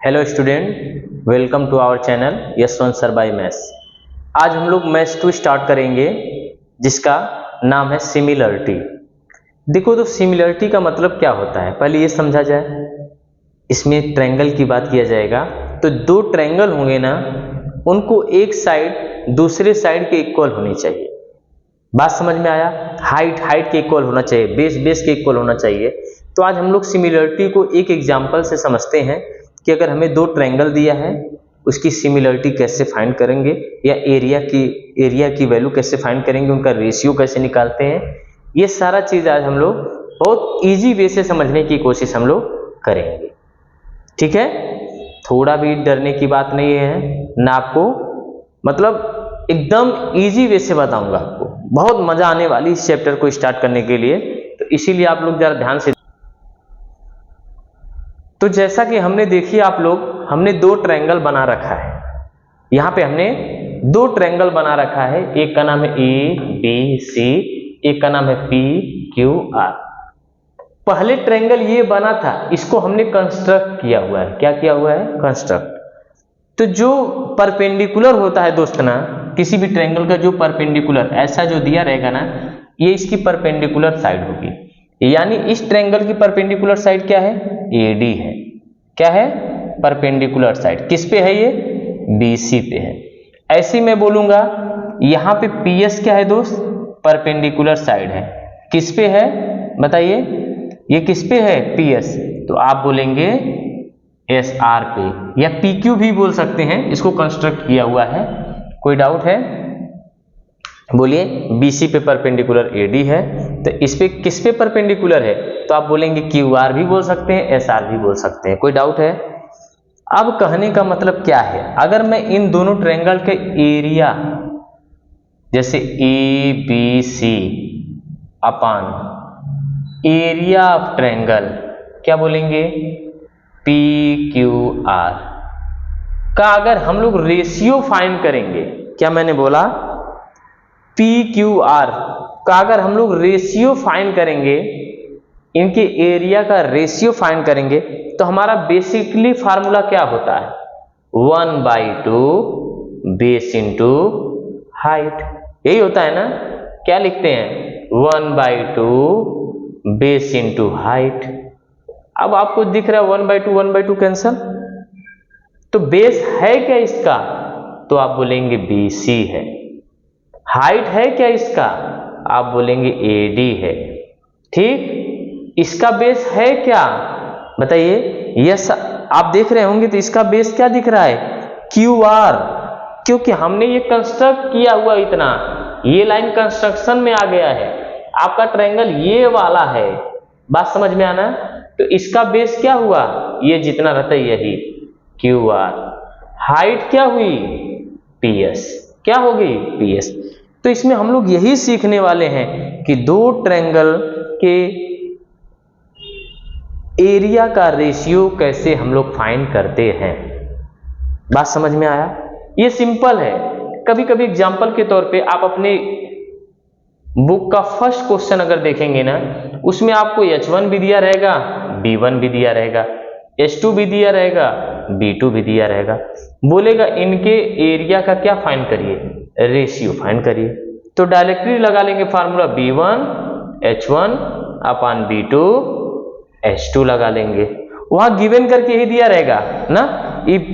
Hello student, welcome to our channel Yashwant sir by maths. आज हम लोग मैथ्स 2 स्टार्ट करेंगे जिसका नाम है सिमिलरिटी। देखो तो सिमिलरिटी का मतलब क्या होता है, पहले ये समझा जाए। इसमें ट्रायंगल की बात किया जाएगा तो दो ट्रायंगल होंगे ना, उनको एक साइड दूसरे साइड के इक्वल होनी चाहिए। बात समझ में आया? हाइट के इक्वल होना चाहिए, बेस के इक्वल होना चाहिए। तो आज हम लोग सिमिलरिटी को एक एग्जाम्पल से समझते हैं कि अगर हमें दो ट्रायंगल दिया है उसकी सिमिलरिटी कैसे फाइंड करेंगे, या एरिया की वैल्यू कैसे फाइंड करेंगे, उनका रेशियो कैसे निकालते हैं। ये सारा चीज आज हम लोग बहुत इजी वे से समझने की कोशिश हम लोग करेंगे। ठीक है, थोड़ा भी डरने की बात नहीं है ना, आपको मतलब एकदम इजी वे से बताऊंगा। आपको बहुत मजा आने वाली इस चैप्टर को स्टार्ट करने के लिए, तो इसीलिए आप लोग जरा ध्यान से। तो जैसा कि हमने देखिए आप लोग, हमने दो ट्रायंगल बना रखा है। यहाँ पे हमने दो ट्रायंगल बना रखा है, एक का नाम है ABC, एक का नाम है PQR। पहले ट्रायंगल ये बना था, इसको हमने कंस्ट्रक्ट किया हुआ है। क्या किया हुआ है? कंस्ट्रक्ट। तो जो परपेंडिकुलर होता है दोस्त ना, किसी भी ट्रायंगल का जो परपेंडिकुलर ऐसा जो दिया रहेगा ना, ये इसकी परपेंडिकुलर साइड होगी। यानी इस ट्रायंगल की परपेंडिकुलर साइड क्या है? AD है। क्या है? Perpendicular side. किस पे है? ये BC पे है। ऐसे मैं बोलूंगा यहां पे PS क्या है दोस्त? परपेंडिकुलर साइड है। किस पे है बताइए? ये किस पे है? PS। तो आप बोलेंगे SR पे, या PQ भी बोल सकते हैं, इसको कंस्ट्रक्ट किया हुआ है। कोई डाउट है? बोलिए। BC पे परपेंडिकुलर AD है, तो इस पे किस पे परपेंडिकुलर है? तो आप बोलेंगे QR भी बोल सकते हैं, SR भी बोल सकते हैं। कोई डाउट है? अब कहने का मतलब क्या है, अगर मैं इन दोनों ट्रायंगल के एरिया जैसे ABC upon area of triangle क्या बोलेंगे? PQR का अगर हम लोग रेशियो फाइंड करेंगे, क्या मैंने बोला? PQR का अगर हम लोग रेशियो फाइंड करेंगे, इनके एरिया का रेशियो फाइंड करेंगे, तो हमारा बेसिकली फार्मूला क्या होता है? 1/2 बेस इंटू हाइट। यही होता है ना? क्या लिखते हैं? 1/2 बेस इंटू हाइट। अब आपको दिख रहा है 1/2 कैंसल, तो बेस है क्या इसका? तो आप बोलेंगे BC है। हाइट है क्या इसका? आप बोलेंगे AD है। ठीक, इसका बेस है क्या बताइए? यस, आप देख रहे होंगे तो इसका बेस क्या दिख रहा है? QR, क्योंकि हमने ये कंस्ट्रक्ट किया हुआ, इतना ये लाइन कंस्ट्रक्शन में आ गया है। आपका ट्रायंगल ये वाला है। बात समझ में आना? तो इसका बेस क्या हुआ? ये जितना रहता है यही QR। हाइट क्या हुई? PS। क्या होगी? PS। तो इसमें हम लोग यही सीखने वाले हैं कि दो ट्रायंगल के एरिया का रेशियो कैसे हम लोग फाइंड करते हैं। बात समझ में आया? ये सिंपल है। कभी कभी एग्जाम्पल के तौर पे आप अपने बुक का फर्स्ट क्वेश्चन अगर देखेंगे ना, उसमें आपको H1 भी दिया रहेगा, B1 भी दिया रहेगा, H2 भी दिया रहेगा, B2 भी दिया रहेगा। बोलेगा इनके एरिया का क्या फाइंड करिए? रेशियो फाइंड करिए। तो डायरेक्टली लगा लेंगे फार्मूला, B1 H1 अपान B2 H2 लगा लेंगे। वहां गिवन करके ही दिया रहेगा ना, if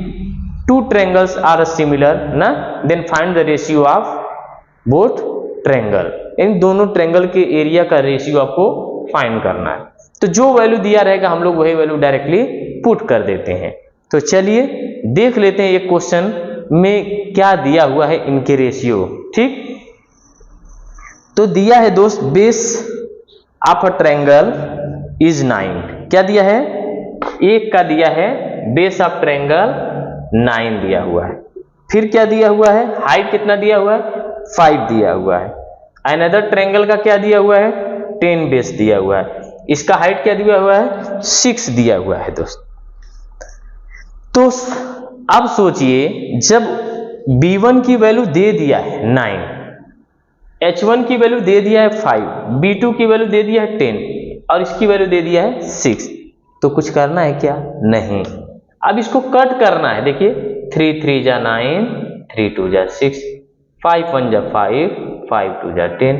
two triangles are similar ना, then find the ratio of both triangle. इन दोनों ट्रायंगल के एरिया का रेशियो आपको फाइंड करना है। तो जो वैल्यू दिया रहेगा हम लोग वही वैल्यू डायरेक्टली पुट कर देते हैं। तो चलिए देख लेते हैं एक क्वेश्चन में क्या दिया हुआ है इनके रेशियो। ठीक, तो दिया है दोस्त, base of a triangle is 9। क्या दिया है? एक का दिया है बेस ऑफ ट्रायंगल 9 दिया हुआ है। फिर क्या दिया हुआ है? हाइट कितना दिया हुआ है? 5 दिया हुआ है। अनदर ट्रायंगल का क्या दिया हुआ है? 10 बेस दिया हुआ है। इसका हाइट क्या दिया हुआ है? 6 दिया हुआ है दोस्त। तो अब सोचिए, जब B1 की वैल्यू दे दिया है 9, H1 की वैल्यू दे दिया है 5, B2 की वैल्यू दे दिया है 10 और इसकी वैल्यू दे दिया है 6, तो कुछ करना है क्या? नहीं। अब इसको कट करना है। देखिए 3 3 जा 9, 3 2 जा 6, 5 1 जा 5, 5 2 जा 10,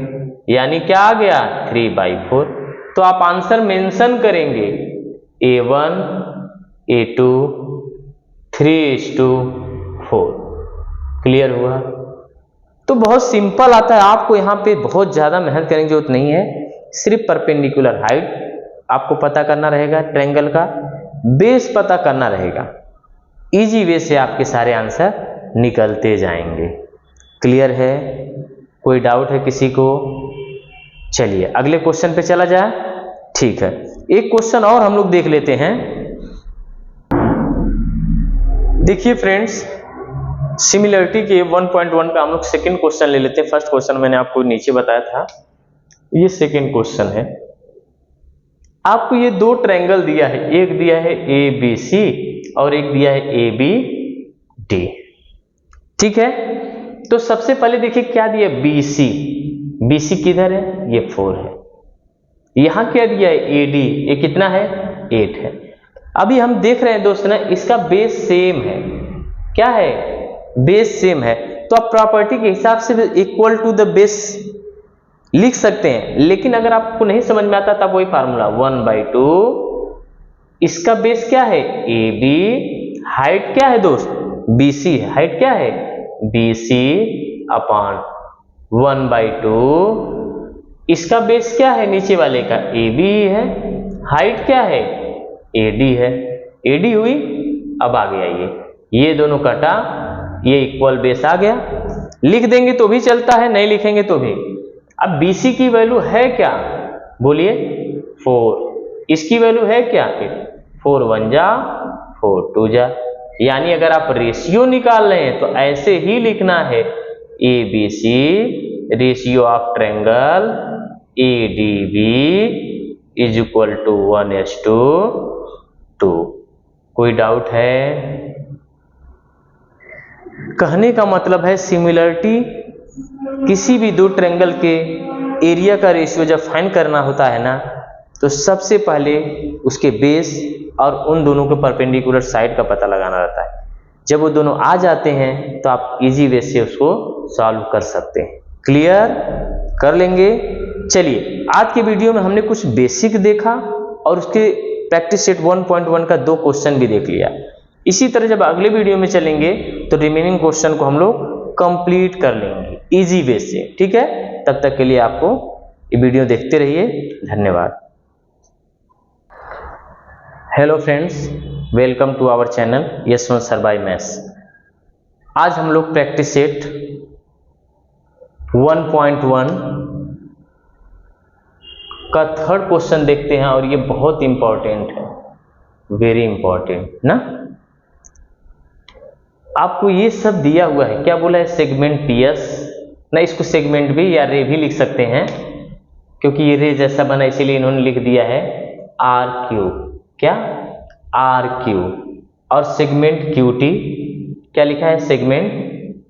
यानी क्या आ गया 3/4। तो आप आंसर मेंशन करेंगे A1 A2 3:4। क्लियर हुआ? तो बहुत सिंपल आता है, आपको यहाँ पे बहुत ज्यादा मेहनत करने की जरूरत नहीं है। सिर्फ परपेंडिकुलर हाइट आपको पता करना रहेगा, ट्रायंगल का बेस पता करना रहेगा। इजी वे से आपके सारे आंसर निकलते जाएंगे। क्लियर है? कोई डाउट है किसी को? चलिए अगले क्वेश्चन पे चला जाए। ठीक है, एक क्वेश्चन और हम लोग देख लेते हैं। देखिए फ्रेंड्स, सिमिलरिटी के 1.1 का हम लोग सेकेंड क्वेश्चन ले लेते हैं। फर्स्ट क्वेश्चन मैंने आपको नीचे बताया था, ये सेकेंड क्वेश्चन है। आपको ये दो ट्रायंगल दिया है, एक दिया है ABC और एक दिया है ABD। ठीक है, तो सबसे पहले देखिए क्या दिया BC। BC किधर है? ये 4 है। यहां क्या दिया है AD, ये कितना है? 8 है। अभी हम देख रहे हैं दोस्तों ना, इसका बेस सेम है। क्या है? बेस सेम है। तो आप प्रॉपर्टी के हिसाब से इक्वल टू द बेस लिख सकते हैं, लेकिन अगर आपको नहीं समझ में आता तब वही फार्मूला 1/2। इसका बेस क्या है? AB, हाइट क्या है दोस्त? BC है। हाइट क्या है? BC upon 1/2। इसका बेस क्या है? नीचे वाले का AB है। हाइट क्या है? AD है। AD हुई। अब आ गया ये दोनों कटा, ये इक्वल बेस आ गया। लिख देंगे तो भी चलता है, नहीं लिखेंगे तो भी। अब BC की वैल्यू है क्या? बोलिए 4। इसकी वैल्यू है क्या? 4 1 जा 4 2 जा। यानी अगर आप रेशियो निकाल रहे हैं तो ऐसे ही लिखना है, ABC ratio of triangle ADB is equal to 1:2। कोई डाउट है? कहने का मतलब है सिमिलरिटी, किसी भी दो ट्रायंगल के एरिया का रेशियो जब फाइंड करना होता है ना, तो सबसे पहले उसके बेस और उन दोनों के परपेंडिकुलर साइड का पता लगाना रहता है। जब वो दोनों आ जाते हैं तो आप इजी वे से उसको सॉल्व कर सकते हैं। क्लियर कर लेंगे। चलिए आज के वीडियो में हमने कुछ बेसिक देखा और उसके प्रैक्टिस सेट 1.1 का 2 क्वेश्चन भी देख लिया। इसी तरह जब अगले वीडियो में चलेंगे तो रिमेनिंग क्वेश्चन को हम लोग कंप्लीट कर लेंगे इजी वे से। ठीक है, तब तक के लिए आपको ये वीडियो देखते रहिए। धन्यवाद। Hello friends, welcome to our channel Yashwant sir by maths. आज हम लोग प्रैक्टिस सेट 1.1 का थर्ड क्वेश्चन देखते हैं और ये बहुत इंपॉर्टेंट है, वेरी इंपॉर्टेंट ना। आपको ये सब दिया हुआ है, क्या बोला है? सेगमेंट PS ना, इसको सेगमेंट भी या रे भी लिख सकते हैं, क्योंकि ये रे जैसा बना इसीलिए इन्होंने लिख दिया है RQ। क्या? RQ। और सेगमेंट QT क्या लिखा है? Segment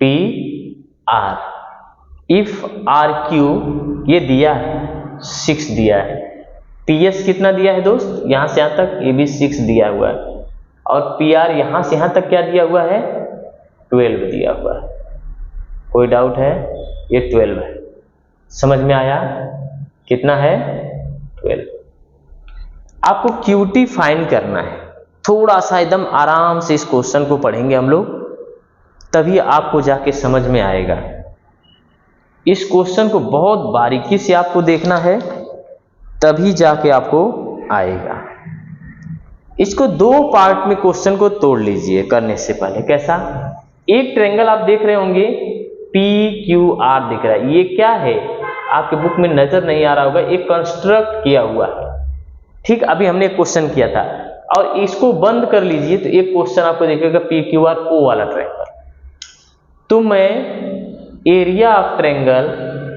PR। इफ RQ ये दिया है 6 दिया है, PS कितना दिया है दोस्त? यहां से यहां तक ये भी 6 दिया हुआ है, और PR यहां से यहां तक क्या दिया हुआ है? 12 दिया हुआ है। कोई डाउट है? ये 12 है। समझ में आया? कितना है? 12। आपको QT फाइंड करना है। थोड़ा सा एकदम आराम से इस क्वेश्चन को पढ़ेंगे हम लोग, तभी आपको जाके समझ में आएगा। इस क्वेश्चन को बहुत बारीकी से आपको देखना है, तभी जाके आपको आएगा। इसको 2 पार्ट में क्वेश्चन को तोड़ लीजिए करने से पहले। कैसा? एक ट्रायंगल आप देख रहे होंगे PQR दिख रहा है, ये क्या है? आपके बुक में नजर नहीं आ रहा होगा, एक कंस्ट्रक्ट किया हुआ है। ठीक, अभी हमने एक क्वेश्चन किया था और इसको बंद कर लीजिए तो एक क्वेश्चन आपको देखिएगा PQR O वाला ट्रायंगल। तो मैं एरिया ऑफ ट्रायंगल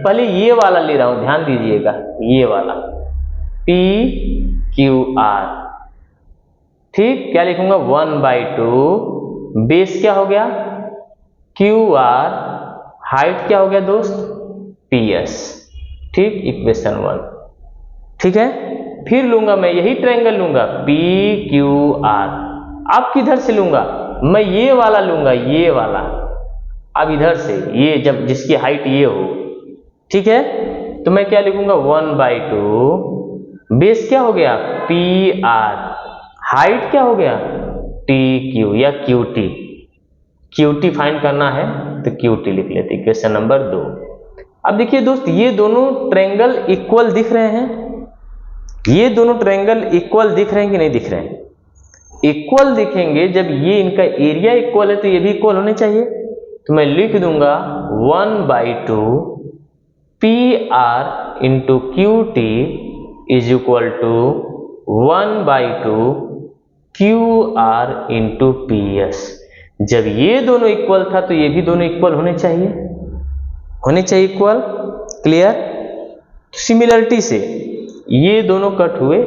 पहले ये वाला ले रहा हूं, ध्यान दीजिएगा, ये वाला PQR। ठीक, क्या लिखूंगा? 1/2। बेस क्या हो गया? QR। हाइट क्या हो गया दोस्त? PS। ठीक, इक्वेशन 1। ठीक है, फिर लूंगा मैं यही ट्रायंगल लूंगा PQR। अब किधर से लूंगा, मैं ये वाला लूंगा, ये वाला। अब इधर से ये जब जिसकी हाइट ये हो, ठीक है, तो मैं क्या लिखूंगा 1/2 बेस क्या हो गया पी आर, हाइट क्या हो गया टी क्यू या Q T. Q T find करना है तो क्यू टी लिख लेते हैं। Question number 2। अब देखिए दोस्त, ये दोनों ट्रायंगल इक्वल दिख रहे हैं, ये दोनों ट्रायंगल इक्वल दिख रहे हैं कि नहीं दिख रहे हैं? इक्वल दिखेंगे जब ये इनका एरिया इक्वल है तो ये भी इक्वल होने चाहिए। तो मैं लिख दूंगा 1/2 P R into Q T is equal to 1/2 Q R into P S. जब ये दोनों इक्वल था तो ये भी दोनों इक्वल होने चाहिए इक्वल। क्लियर? सिमिलरिटी से ये दोनों कट हुए।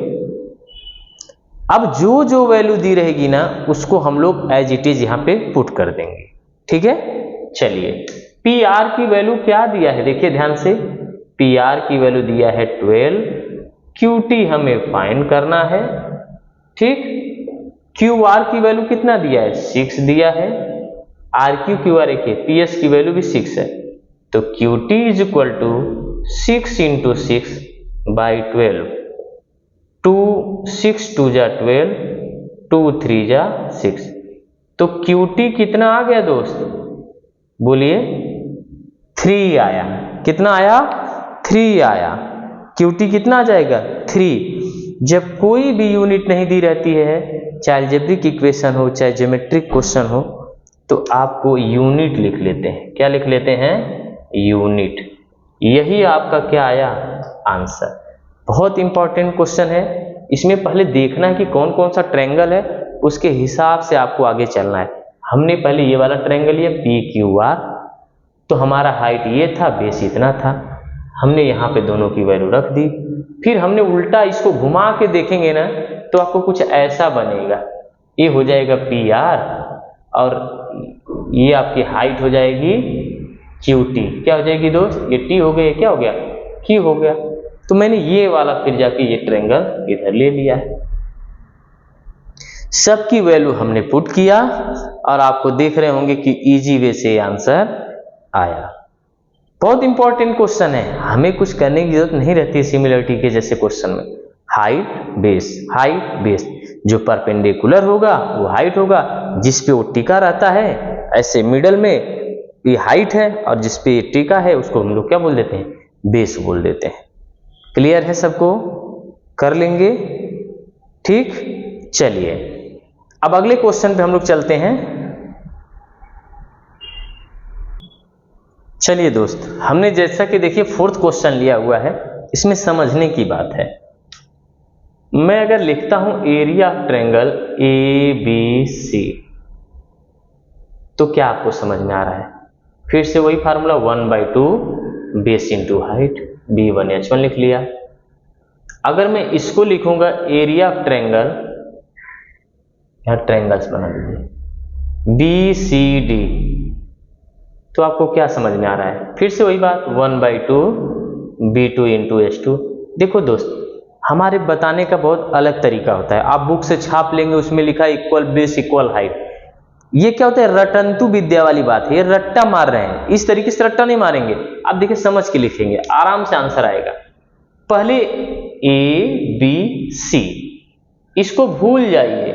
अब जो जो वैल्यू दी रहेगी ना उसको हम लोग एज इट इज यहां पे पुट कर देंगे। ठीक है, चलिए पी आर की वैल्यू क्या दिया है देखिए ध्यान से। पी आर की वैल्यू दिया है 12, क्यू टी हमें फाइंड करना है। ठीक, क्यू आर की वैल्यू कितना दिया है 6 दिया है। आर क्यू क्यू आर देखिए पी एस की वैल्यू भी 6 है, तो Q T is equal to 6 into 6/12। 2 6 2 जा 12, 2 3 जा 6। तो क्यू टी कितना आ गया दोस्त, बोलिए 3 आया। कितना आया 3 आया। क्यू टी कितना आ जाएगा 3। जब कोई भी यूनिट नहीं दी रहती है, चाहे अलजेब्रिक इक्वेशन हो चाहे ज्योमेट्रिक क्वेश्चन हो, तो आपको यूनिट लिख लेते हैं। क्या लिख लेते हैं यूनिट। यही आपका क्या आया आंसर। बहुत इंपॉर्टेंट क्वेश्चन है, इसमें पहले देखना है कि कौन कौन सा ट्रायंगल है, उसके हिसाब से आपको आगे चलना है। हमने पहले ये वाला ट्रायंगल लिया पी क्यू आर, तो हमारा हाइट ये था, बेस इतना था, हमने यहाँ पे दोनों की वैल्यू रख दी। फिर हमने उल्टा इसको घुमा के देखेंगे ना तो आपको कुछ ऐसा बनेगा, ये हो जाएगा पी आर और ये आपकी हाइट हो जाएगी क्यू टी। क्या हो जाएगी दोस्त, ये टी हो गया, क्या हो गया क्यू हो गया। तो मैंने ये वाला फिर जाके ये ट्रायंगल इधर ले लिया है। सबकी वैल्यू हमने पुट किया और आपको देख रहे होंगे कि इजी वे से आंसर आया। बहुत इंपॉर्टेंट क्वेश्चन है, हमें कुछ करने की जरूरत नहीं रहती है सिमिलरिटी के जैसे क्वेश्चन में। हाइट बेस, जो परपेंडिकुलर होगा वो हाइट होगा, जिस पे वो टिका रहता है ऐसे मिडल में ये हाइट है, और जिस पे ये टिका है उसको हम लोग क्या बोल देते हैं बेस बोल देते हैं। क्लियर है सबको, कर लेंगे। ठीक, चलिए अब अगले क्वेश्चन पे हम लोग चलते हैं। चलिए दोस्त, हमने जैसा कि देखिए 4th क्वेश्चन लिया हुआ है, इसमें समझने की बात है। मैं अगर लिखता हूं area of triangle A B C, तो क्या आपको समझ में आ रहा है? फिर से वही formula 1/2 base into height, B1H1 लिख लिया। अगर मैं इसको लिखूंगा एरिया ऑफ ट्रायंगल, यहां ट्रायंगल्स बना लीजिए BCD, तो आपको क्या समझ में आ रहा है? फिर से वही बात 1/2 B2 इंटू H2। देखो दोस्त, हमारे बताने का बहुत अलग तरीका होता है। आप बुक से छाप लेंगे, उसमें लिखा इक्वल बेस इक्वल हाइट। ये क्या होता है, रटंतु विद्या वाली बात है, ये रट्टा मार रहे हैं। इस तरीके से रट्टा नहीं मारेंगे, आप देखिए समझ के लिखेंगे, आराम से आंसर आएगा। पहले ABC, इसको भूल जाइए,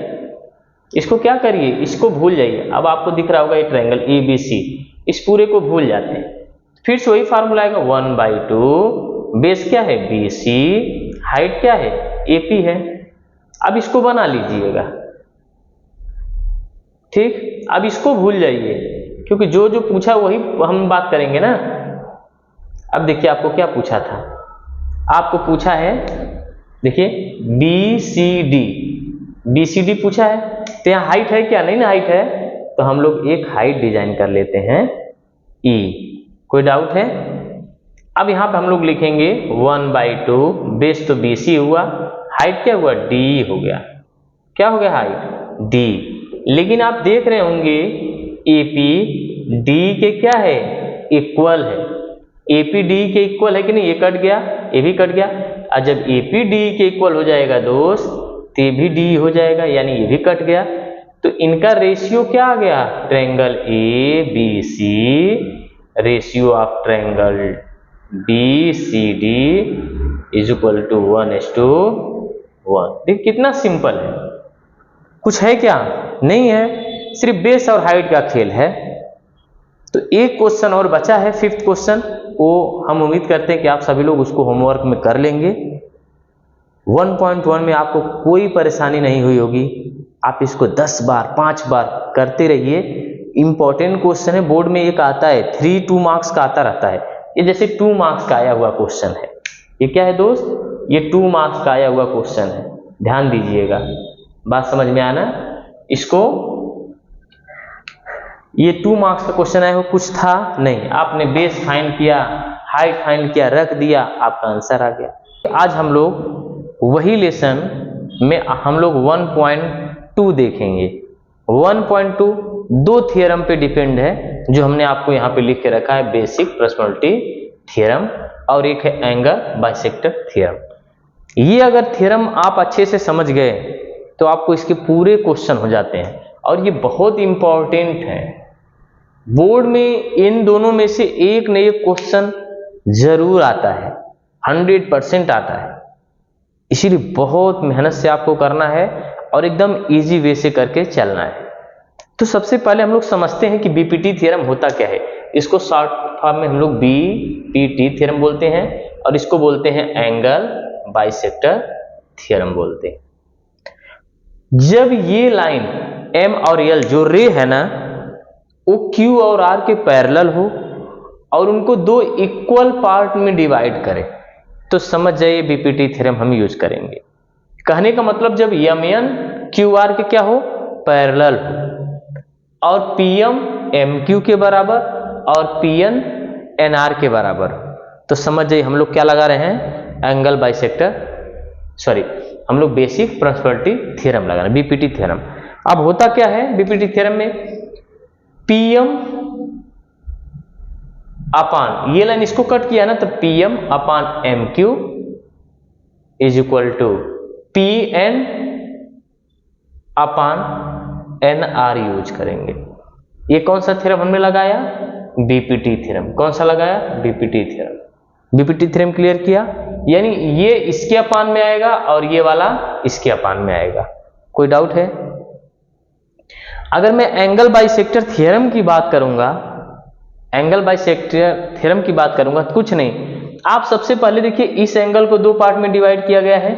इसको क्या करिए, इसको भूल जाइए। अब आपको दिख रहा होगा ये ट्रायंगल ABC, इस पूरे को भूल जाते हैं। फिर से वही फार्मूला आएगा 1/2 बेस क्या है BC, हाइट क्या है AP है। अब इसको बना लीजिएगा। ठीक, अब इसको भूल जाइए, क्योंकि जो जो पूछा वही हम बात करेंगे ना। अब देखिए आपको क्या पूछा था, आपको पूछा है देखिए BCD पूछा है, तो यहाँ हाइट है क्या, नहीं ना हाइट है, तो हम लोग एक हाइट डिजाइन कर लेते हैं E। कोई डाउट है? अब यहाँ पे हम लोग लिखेंगे 1/2 बेस तो BC हुआ, हाइट क्या हुआ D हो गया। क्या हो गया हाइट D। लेकिन आप देख रहे होंगे AP D के क्या है इक्वल है, AP D के इक्वल है कि नहीं, ये कट गया, ये भी कट गया। और जब AP D के इक्वल हो जाएगा दोस्त, तो ये भी D हो जाएगा, यानी ये भी कट गया। तो इनका रेशियो क्या आ गया, triangle A B C, ratio of triangle B C D is equal to 1:1। देखिए कितना सिंपल है, कुछ है क्या, नहीं है, सिर्फ बेस और हाइट का खेल है। तो एक क्वेश्चन और बचा है, 5th क्वेश्चन, वो हम उम्मीद करते हैं कि आप सभी लोग उसको होमवर्क में कर लेंगे। 1.1 में आपको कोई परेशानी नहीं हुई होगी, आप इसको 10 बार 5 बार करते रहिए। इंपॉर्टेंट क्वेश्चन है, बोर्ड में एक आता है 2 मार्क्स का आता रहता है, ये जैसे 2 मार्क्स का आया हुआ क्वेश्चन है। ये क्या है दोस्त, ये 2 मार्क्स का आया हुआ क्वेश्चन है, ध्यान दीजिएगा, बात समझ में आना। इसको ये 2 मार्क्स का क्वेश्चन है, वो कुछ था नहीं, आपने बेस फाइंड किया, हाइट फाइंड किया, रख दिया, आपका आंसर आ गया। आज हम लोग वही लेसन में हम लोग 1.2 देखेंगे। 1.2 2 थ्योरम पे डिपेंड है, जो हमने आपको यहाँ पे लिख के रखा है, बेसिक पर्सनैलिटी थ्योरम, और एक है एंगल बाइसेक्टर थ्योरम। ये अगर थ्योरम आप अच्छे से समझ गए तो आपको इसके पूरे क्वेश्चन हो जाते हैं, और ये बहुत इंपॉर्टेंट है। बोर्ड में इन दोनों में से एक न एक क्वेश्चन जरूर आता है, 100% आता है, इसीलिए बहुत मेहनत से आपको करना है और एकदम इजी वे से करके चलना है। तो सबसे पहले हम लोग समझते हैं कि बीपीटी थ्योरम होता क्या है। इसको शॉर्ट फॉर्म में हम लोग बीपीटी थ्योरम बोलते हैं, और इसको बोलते हैं एंगल बाइसेक्टर थ्योरम बोलते हैं। जब ये लाइन एम और एल जो रे है ना, वो क्यू और आर के पैरेलल हो और उनको 2 इक्वल पार्ट में डिवाइड करें, तो समझ जाइए बीपीटी थ्योरम हम यूज करेंगे। कहने का मतलब जब एम एन क्यू आर के क्या हो, पैरेलल हो, और पीएम एम क्यू के बराबर और पीएन एन आर के बराबर, तो समझ जाइए हम लोग क्या लगा रहे हैं, एंगल बाइसेक्टर, सॉरी हम लोग बेसिक प्रोस्पेरिटी थ्योरम लगा रहे हैं, बीपीटी थ्योरम। अब होता क्या है बीपीटी थ्योरम में, पीएम अपान, ये लाइन इसको कट किया ना, तो PM upon M Q is equal to P N upon N R use करेंगे। ये कौन सा थ्योरम हमने लगाया, बीपीटी थ्योरम। कौन सा लगाया, BPT theorem. BPT theorem clear किया, यानी ये इसके अपान में आएगा और ये वाला इसके अपान में आएगा। कोई डाउट है? अगर मैं एंगल बाइसेक्टर थ्योरम की बात करूंगा, एंगल बाइसेक्टर थ्योरम की बात करूंगा, तो कुछ नहीं, आप सबसे पहले देखिए इस एंगल को 2 पार्ट में डिवाइड किया गया है,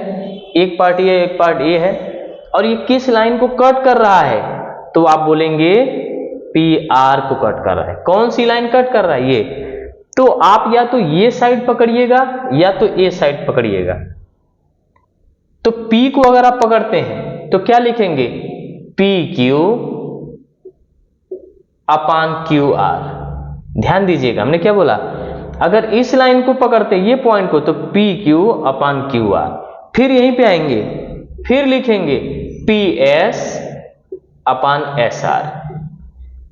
एक पार्ट ये एक पार्ट ये है, और ये किस लाइन को कट कर रहा है, तो आप बोलेंगे पी आर को कट कर रहा है। कौन सी लाइन कट कर रहा है, ये, तो आप या तो ये साइड पकड़िएगा या तो ये साइड पकड़िएगा। तो P को अगर आप पकड़ते हैं तो क्या लिखेंगे, P Q upon Q are. ध्यान दीजिएगा हमने क्या बोला, अगर इस लाइन को पकड़ते ये पॉइंट को, तो P Q upon Q R, फिर यहीं पे आएंगे, फिर लिखेंगे P S upon S are.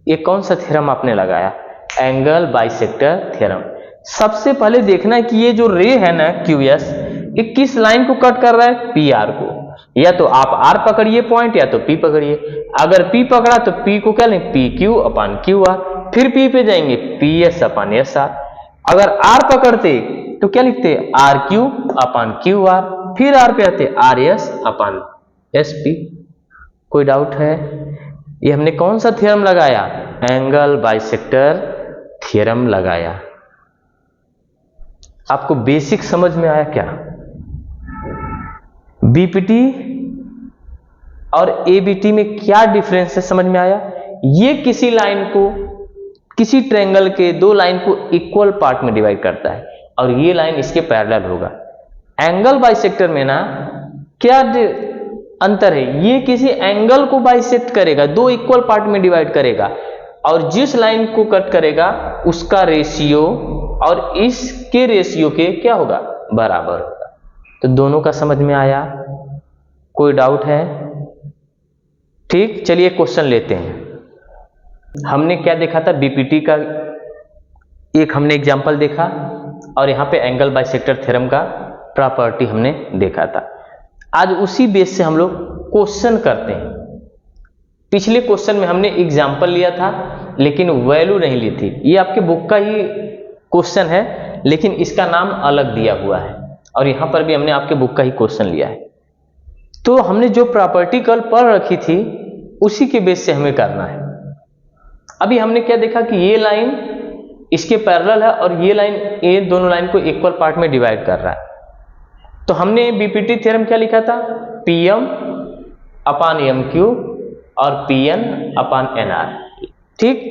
ये कौन सा थ्योरम आपने लगाया, एंगल बाइसेक्टर थ्योरम। सबसे पहले देखना है कि ये जो रे है ना क्यू एस, ये किस लाइन को कट कर रहा है, पी आर को। या तो आप आर पकड़िए पॉइंट, या तो पी पकड़िए। अगर पी पकड़ा तो पी को क्या लें, P Q upon Q R, फिर पी पे जाएंगे P S upon S R. अगर आर पकड़ते तो क्या लिखते, R Q upon Q R, फिर आर पे आते R S upon S P. कोई डाउट है? ये हमने कौन सा थ्योरम लगाया, एंगल बाइसेक्टर थ्योरम लगाया। आपको बेसिक समझ में आया क्या? बीपीटी और एबीटी में क्या डिफरेंस है, समझ में आया? ये किसी लाइन को, किसी ट्रायंगल के 2 लाइन को इक्वल पार्ट में डिवाइड करता है, और ये लाइन इसके पैरेलल होगा। एंगल बाइसेक्टर में ना क्या अंतर है, ये किसी एंगल को बाइसेक्ट करेगा, 2 इक्वल पार्ट में डिवाइड करेगा, और जिस लाइन को कट करेगा उसका रेशियो और इसके रेशियो के क्या होगा, बराबर होगा। तो दोनों का समझ में आया? कोई डाउट है? ठीक, चलिए क्वेश्चन लेते हैं। हमने क्या देखा था, बीपीटी का एक हमने एग्जांपल देखा, और यहाँ पे एंगल बाइसेक्टर थ्योरम का प्रॉपर्टी हमने देखा था। आज उसी बेस से हम लोग क्वेश्चन करते हैं। पिछले क्वेश्चन में हमने एग्जाम्पल लिया था लेकिन वैल्यू नहीं ली थी। ये आपके बुक का ही क्वेश्चन है लेकिन इसका नाम अलग दिया हुआ है और यहाँ पर भी हमने आपके बुक का ही क्वेश्चन लिया है। तो हमने जो प्रॉपर्टी कल पढ़ रखी थी उसी के बेस से हमें करना है। अभी हमने क्या देखा कि ये लाइन इसके पैरेलल है और ये लाइन, ये दोनों लाइन को इक्वल पार्ट में डिवाइड कर रहा है। तो हमने बीपीटी थ्योरम क्या लिखा था, पीएम अपान एम क्यू और पीएन अपान एनआर। ठीक,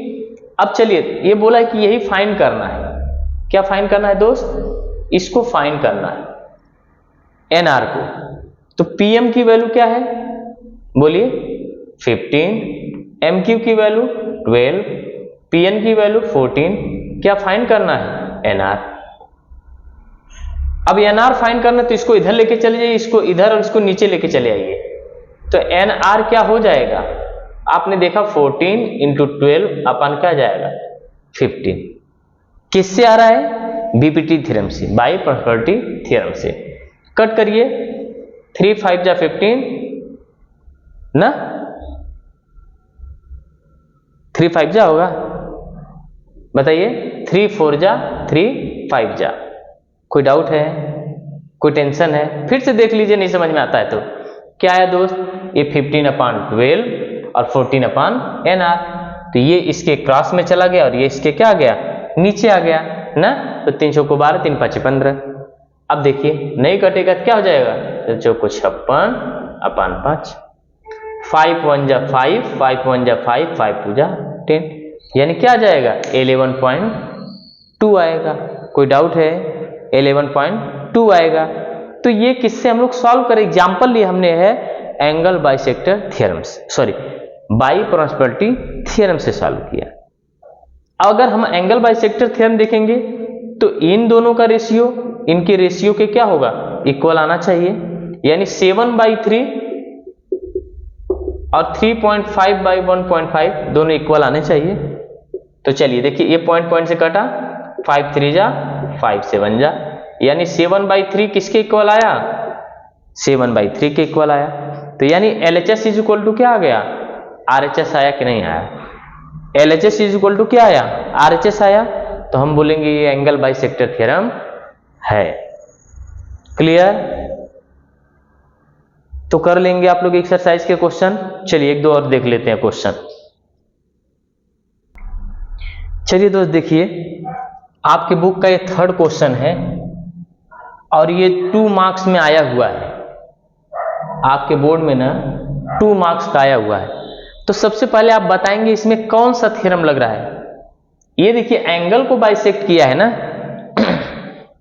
अब चलिए ये बोला है कि यही फाइंड करना है। क्या फाइंड करना है दोस्त, इसको फाइंड करना है एनआर को। तो पीएम की वैल्यू क्या है बोलिए 15, एमक्यू की वैल्यू 12, पीएन की वैल्यू 14। क्या फाइंड करना है एनआर। अब एनआर फाइंड करना तो इसको इधर लेके चले जाइए, इसको इधर और इसको नीचे लेके चले आइए। तो एनआर क्या हो जाएगा, आपने देखा 14 इंटू 12 अपन क्या जाएगा 15। किससे आ रहा है, बीपीटी थ्योरम से, बाय प्रॉपर्टी थ्योरम से। कट करिए, 3 5 जा 15 ना, 3 5 जा होगा, बताइए 3 4 जा 3 5 जा। कोई डाउट है, कोई टेंशन है, फिर से देख लीजिए, नहीं समझ में आता है तो। क्या आया दोस्त, ये 15 अपान 12 और 14 अपान एनआर। तो ये इसके क्रॉस में चला गया और ये इसके क्या आ गया, नीचे आ गया ना। तो 3 चौको 12, 3 5 15। अब देखिए नहीं कटेगा तो क्या हो जाएगा, तो चौको 56 अपान 5, 5 1 जा 5, 5 1 जा 5, 5 2 जा 10, यानी क्या आ जाएगा 11.2 आएगा। कोई डाउट है, 11.2 आएगा। तो ये किससे हम लोग सॉल्व करें, एग्जाम्पल लिए हमने है एंगल बाइसेक्टर थ्योरम से, सॉरी बाई प्रॉपर्टी थ्योरम से सॉल्व किया। अगर हम एंगल बाइसेक्टर थ्योरम देखेंगे तो इन दोनों का रेशियो, इनके रेशियो के क्या होगा, इक्वल आना चाहिए। यानी 7/3 और 3.5/1.5 दोनों इक्वल आने चाहिए। तो चलिए देखिए, ये पॉइंट पॉइंट से कटा, 5 3 जा 5 7 जा, यानी 7/3 किसके इक्वल आया, 7/3 के इक्वल आया। तो यानी LHS इज इक्वल टू क्या आ गया, RHS आया कि नहीं आया, LHS इज इक्वल टू क्या आया, RHS आया। तो हम बोलेंगे ये एंगल बाइसेक्टर थ्योरम है। क्लियर, तो कर लेंगे आप लोग एक्सरसाइज के क्वेश्चन। चलिए एक दो और देख लेते हैं क्वेश्चन। चलिए दोस्त देखिए, आपके बुक का ये थर्ड क्वेश्चन है और ये 2 मार्क्स में आया हुआ है। आपके बोर्ड में ना 2 मार्क्स का आया हुआ है। तो सबसे पहले आप बताएंगे इसमें कौन सा थ्योरम लग रहा है। ये देखिए एंगल को बाइसेक्ट किया है ना,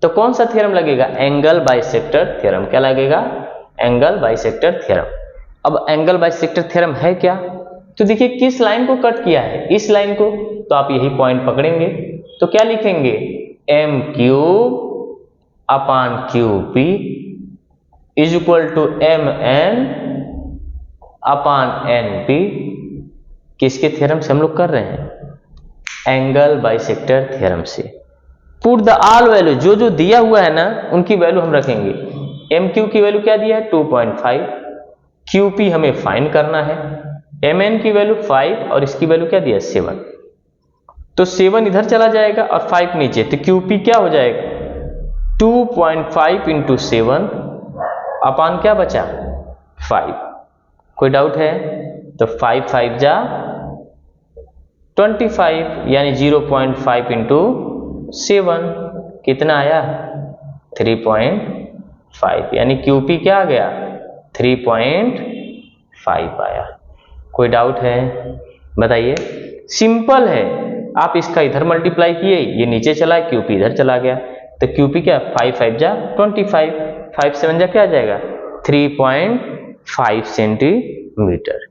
तो कौन सा थ्योरम लगेगा, एंगल बाइसेक्टर थ्योरम। क्या लगेगा, एंगल बाइसेक्टर थ्योरम। अब एंगल बाइसेक्टर थ्योरम है क्या, तो देखिए किस लाइन को कट किया है, इस लाइन को। तो आप यही पॉइंट पकड़ेंगे, तो क्या लिखेंगे, M Q upon Q P is equal to M N upon N P. किसके थ्योरम से हम लोग कर रहे हैं, एंगल बाइसेक्टर थ्योरम से। पुट द ऑल वैल्यू, जो जो दिया हुआ है ना उनकी वैल्यू हम रखेंगे। एम क्यू की वैल्यू क्या दिया है 2.5, क्यू पी हमें फाइंड करना है, एम एन की वैल्यू 5 और इसकी वैल्यू क्या दिया 7। तो 7 इधर चला जाएगा और 5 नीचे, तो क्यू पी क्या हो जाएगा 2.5 इंटू 7 अपान क्या बचा 5। कोई डाउट है, तो 5 5 जा 25, यानी 0.5 इंटू 7 कितना आया 3.5, यानी क्यूपी क्या आ गया 3.5 आया। कोई डाउट है बताइए, सिंपल है। आप इसका इधर मल्टीप्लाई किए, ये नीचे चला, क्यूपी इधर चला गया, तो क्यूपी क्या 5 5 जा 25, 5 7 जा क्या आ जाएगा 3.5 सेंटीमीटर।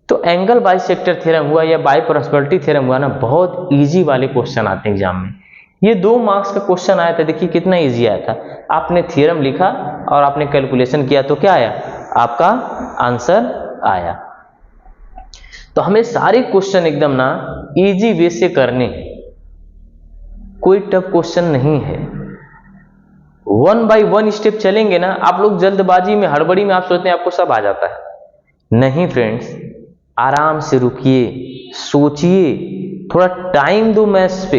तो एंगल बाइसेक्टर थ्योरम हुआ या बाई प्रॉपर्टी थ्योरम हुआ ना, बहुत इजी वाले क्वेश्चन आते हैं एग्जाम में। ये 2 मार्क्स का क्वेश्चन आया था, देखिए कितना इजी आया था। आपने थ्योरम लिखा और आपने कैलकुलेशन किया तो क्या आया, आपका आंसर आया। तो हमें सारे क्वेश्चन एकदम ना इजी वे से करने हैं, कोई टफ क्वेश्चन नहीं है। 1 बाय 1 स्टेप चलेंगे ना। आप लोग जल्दबाजी में, हड़बड़ी में आप सोचते हैं आपको सब आ जाता है, नहीं फ्रेंड्स, आराम से रुकिए, सोचिए, थोड़ा टाइम दो मैथ्स पे।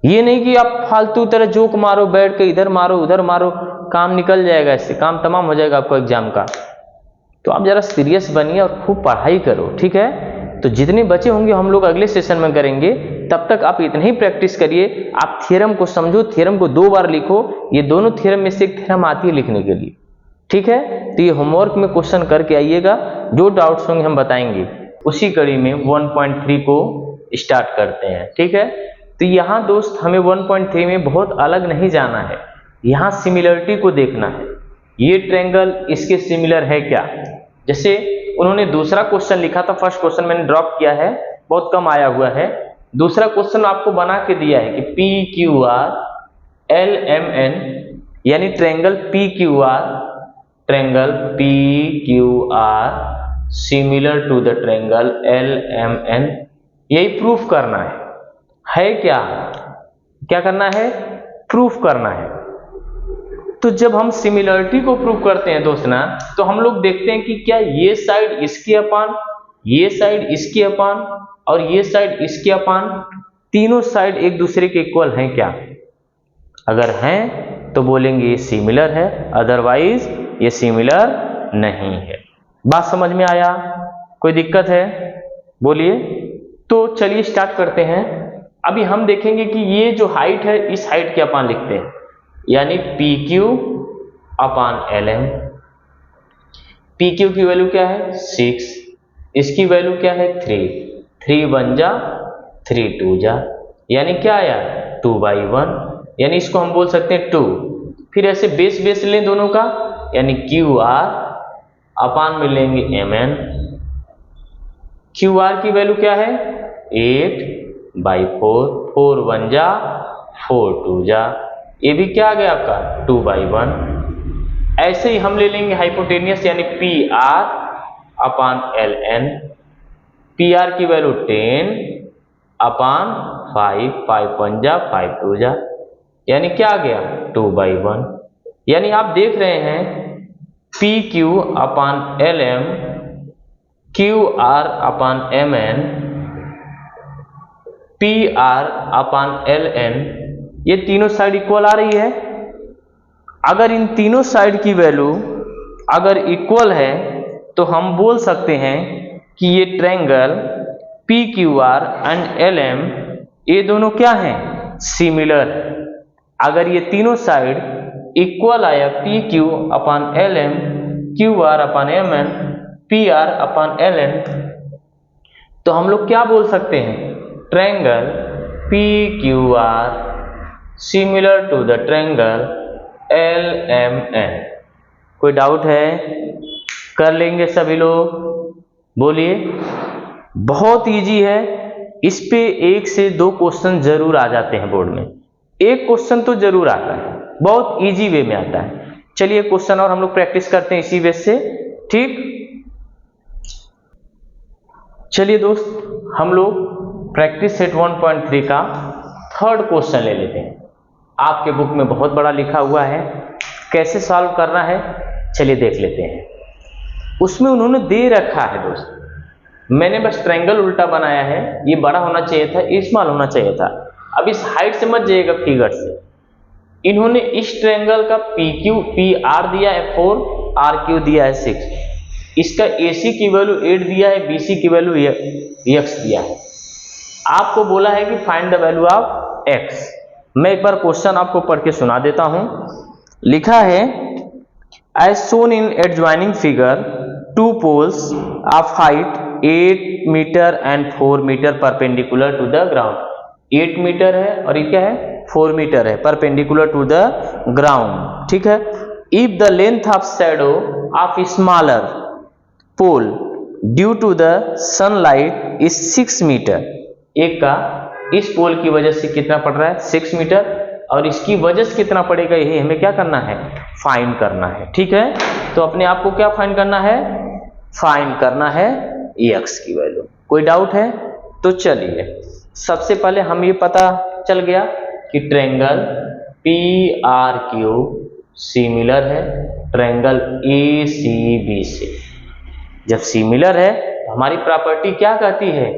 ये नहीं कि आप फालतू तरह जोक मारो, बैठ के इधर मारो उधर मारो, काम निकल जाएगा, इससे काम तमाम हो जाएगा आपको एग्जाम का। तो आप जरा सीरियस बनिए और खूब पढ़ाई करो, ठीक है। तो जितने बचे होंगे हम लोग अगले सेशन में करेंगे, तब तक आप इतना ही प्रैक्टिस करिए। आप थ्योरम को समझो, थ्योरम को 2 बार लिखो, ये दोनों थ्योरम में से एक थ्योरम आती है लिखने के लिए, ठीक है। तो ये होमवर्क में क्वेश्चन करके आइएगा, जो डाउट्स होंगे हम बताएंगे। उसी कड़ी में 1.3 को स्टार्ट करते हैं, ठीक है। तो यहाँ दोस्त हमें 1.3 में बहुत अलग नहीं जाना है, यहाँ सिमिलरिटी को देखना है। ये ट्रायंगल इसके सिमिलर है क्या? जैसे उन्होंने दूसरा क्वेश्चन लिखा था, फर्स्ट क्वेश्चन मैंने ड्रॉप किया है, बहुत कम आया हुआ है। दूसरा क्वेश्चन आपको बना के दिया है कि PQR LMN, यानी triangle PQR similar to the triangle LMN, यही प्रूफ करना है क्या? क्या करना है? प्रूफ करना है। तो जब हम सिमिलरिटी को प्रूव करते हैं दोस्त ना, तो हम लोग देखते हैं कि क्या ये साइड इसके अपान, ये साइड इसके अपान और ये साइड इसके अपान, तीनों साइड एक दूसरे के इक्वल हैं क्या? अगर हैं तो बोलेंगे ये सिमिलर है, अदरवाइज ये सिमिलर नहीं है। बात समझ में आया? कोई दिक्कत है? बोलिए। तो चलिए स्टार्ट करते हैं। अभी हम देखेंगे कि ये जो हाइट है, इस हाइट के अपान लिखते हैं, यानी PQ अपान LM। PQ की वैल्यू क्या है? 6, इसकी वैल्यू क्या है? 3, 3 1 जा 3 2 जा, यानी क्या आया? 2/1, यानी इसको हम बोल सकते हैं 2। फिर ऐसे बेस लें दोनों का, यानी QR अपान में लेंगे MN। QR की वैल्यू क्या है? 8/4, 4 1 जा 4 2 जा, ये भी क्या आ गया आपका? 2/1। ऐसे ही हम ले लेंगे हाइपोटेनियस, यानी PR अपान LN। PR की वैल्यू 10 अपान 5, 5 1 जा 5 2 जा, यानी क्या आ गया? 2/1। यानी आप देख रहे हैं PQ upon LM, QR upon MN, PR upon LN, ये तीनों साइड इक्वल आ रही है। अगर इन तीनों साइड की वैल्यू अगर इक्वल है, तो हम बोल सकते हैं कि ये ट्रायंगल PQR एंड LM, ये दोनों क्या हैं? सिमिलर। अगर ये तीनों साइड इक्वल आया, PQ upon LM, QR upon MN, PR upon LN, तो हम लोग क्या बोल सकते हैं? Triangle PQR similar to the triangle LMN। कोई डाउट है? कर लेंगे सभी लोग? बोलिए। बहुत इजी है, इस पे 1 से 2 क्वेश्चन जरूर आ जाते हैं बोर्ड में, एक क्वेश्चन तो जरूर आता है, बहुत इजी वे में आता है। चलिए क्वेश्चन और हम लोग प्रैक्टिस करते हैं इसी वे से, ठीक। चलिए दोस्त, हम लोग प्रैक्टिस सेट 1.3 का थर्ड क्वेश्चन ले लेते हैं। आपके बुक में बहुत बड़ा लिखा हुआ है, कैसे सॉल्व करना है चलिए देख लेते हैं। उसमें उन्होंने दे रखा है दोस्त, मैंने बस ट्रायंगल उल्टा बनाया है, ये बड़ा होना चाहिए था, ये स्मॉल होना चाहिए था। अब इस हाइट से मत जाइएगा फिगर से। इन्होंने इस ट्रायंगल का PR दिया है 4, RQ दिया है 6, इसका AC की वैल्यू 8 दिया है, BC की वैल्यू X दिया है। आपको बोला है कि find the value of X। मैं एक बार क्वेश्चन आपको पढ़ के सुना देता हूं। लिखा है, as shown in adjoining figure, 2 poles of height 8 metre and 4 metre perpendicular to the ground. 8 metre है और ये क्या है? 4 मीटर है, परपेंडिकुलर टू द ग्राउंड, ठीक है। If the length of shadow of smaller pole due to the sunlight is 6 metre, एक का इस पोल की वजह से कितना पड़ रहा है? 6 मीटर, और इसकी वजह से कितना पड़ेगा, यही हमें क्या करना है? फाइंड करना है, ठीक है। तो अपने आप को क्या फाइंड करना है? फाइंड करना है X की वैल्यू। कोई डाउट है? तो चलिए, सबसे पहले हम ये पता चल गया कि ट्रायंगल PRQ सिमिलर है ट्रायंगल ACB से। जब सिमिलर है तो हमारी प्रॉपर्टी क्या कहती है,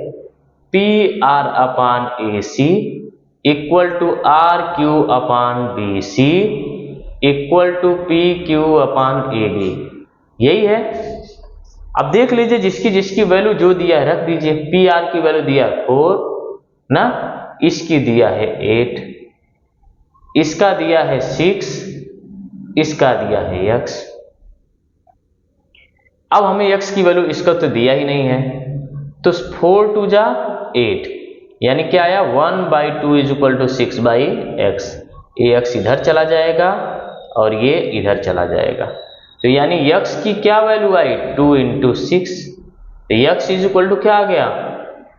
P R upon A C equal to R Q upon B C equal to P Q upon A B. यही है। अब देख लीजिए जिसकी जिसकी वैल्यू जो दिया है रख दीजिए। पी आर की वैल्यू दिया है 4 ना, इसकी दिया है 8, इसका दिया है 6, इसका दिया है x। अब हमें x की वैल्यू, इसका तो दिया ही नहीं है, तो 4 2 जा 8, यानी क्या आया 1/2 इज इक्वल टू 6/x। ये x इधर चला जाएगा और ये इधर चला जाएगा, तो यानी x की क्या वैल्यू आई 2 × 6, तो x इज इक्वल टू क्या आ गया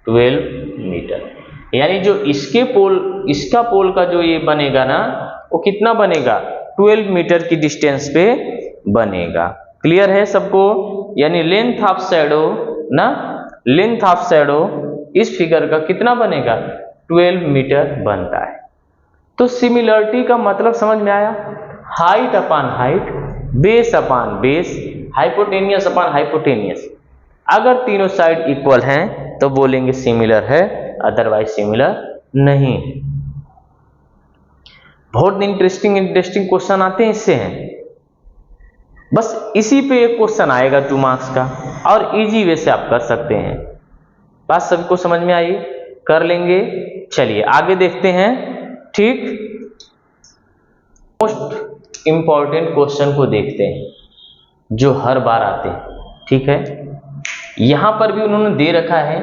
12 मीटर। यानी जो इसके पोल, इसका पोल का जो ये बनेगा ना, वो कितना बनेगा 12 मीटर की डिस्टेंस पे बनेगा। क्लियर है सबको? यानी लेंथ ऑफ शैडो ना, लेंथ ऑफ शैडो इस फिगर का कितना बनेगा 12 मीटर बनता है। तो सिमिलरिटी का मतलब समझ में आया, height upon height, base upon base, hypotenuse upon hypotenuse. अगर तीनों साइड इक्वल हैं तो बोलेंगे सिमिलर है, अदरवाइज सिमिलर नहीं। बहुत इंटरेस्टिंग क्वेश्चन आते हैं इससे हैं, बस इसी पे एक क्वेश्चन आएगा 2 मार्क्स का, और इजी वे से आप कर सकते हैं। बात सबको समझ में आई? कर लेंगे। चलिए आगे देखते हैं। ठीक, मोस्ट इंपॉर्टेंट क्वेश्चन को देखते हैं जो हर बार आते हैं। ठीक है, यहां पर भी उन्होंने दे रखा है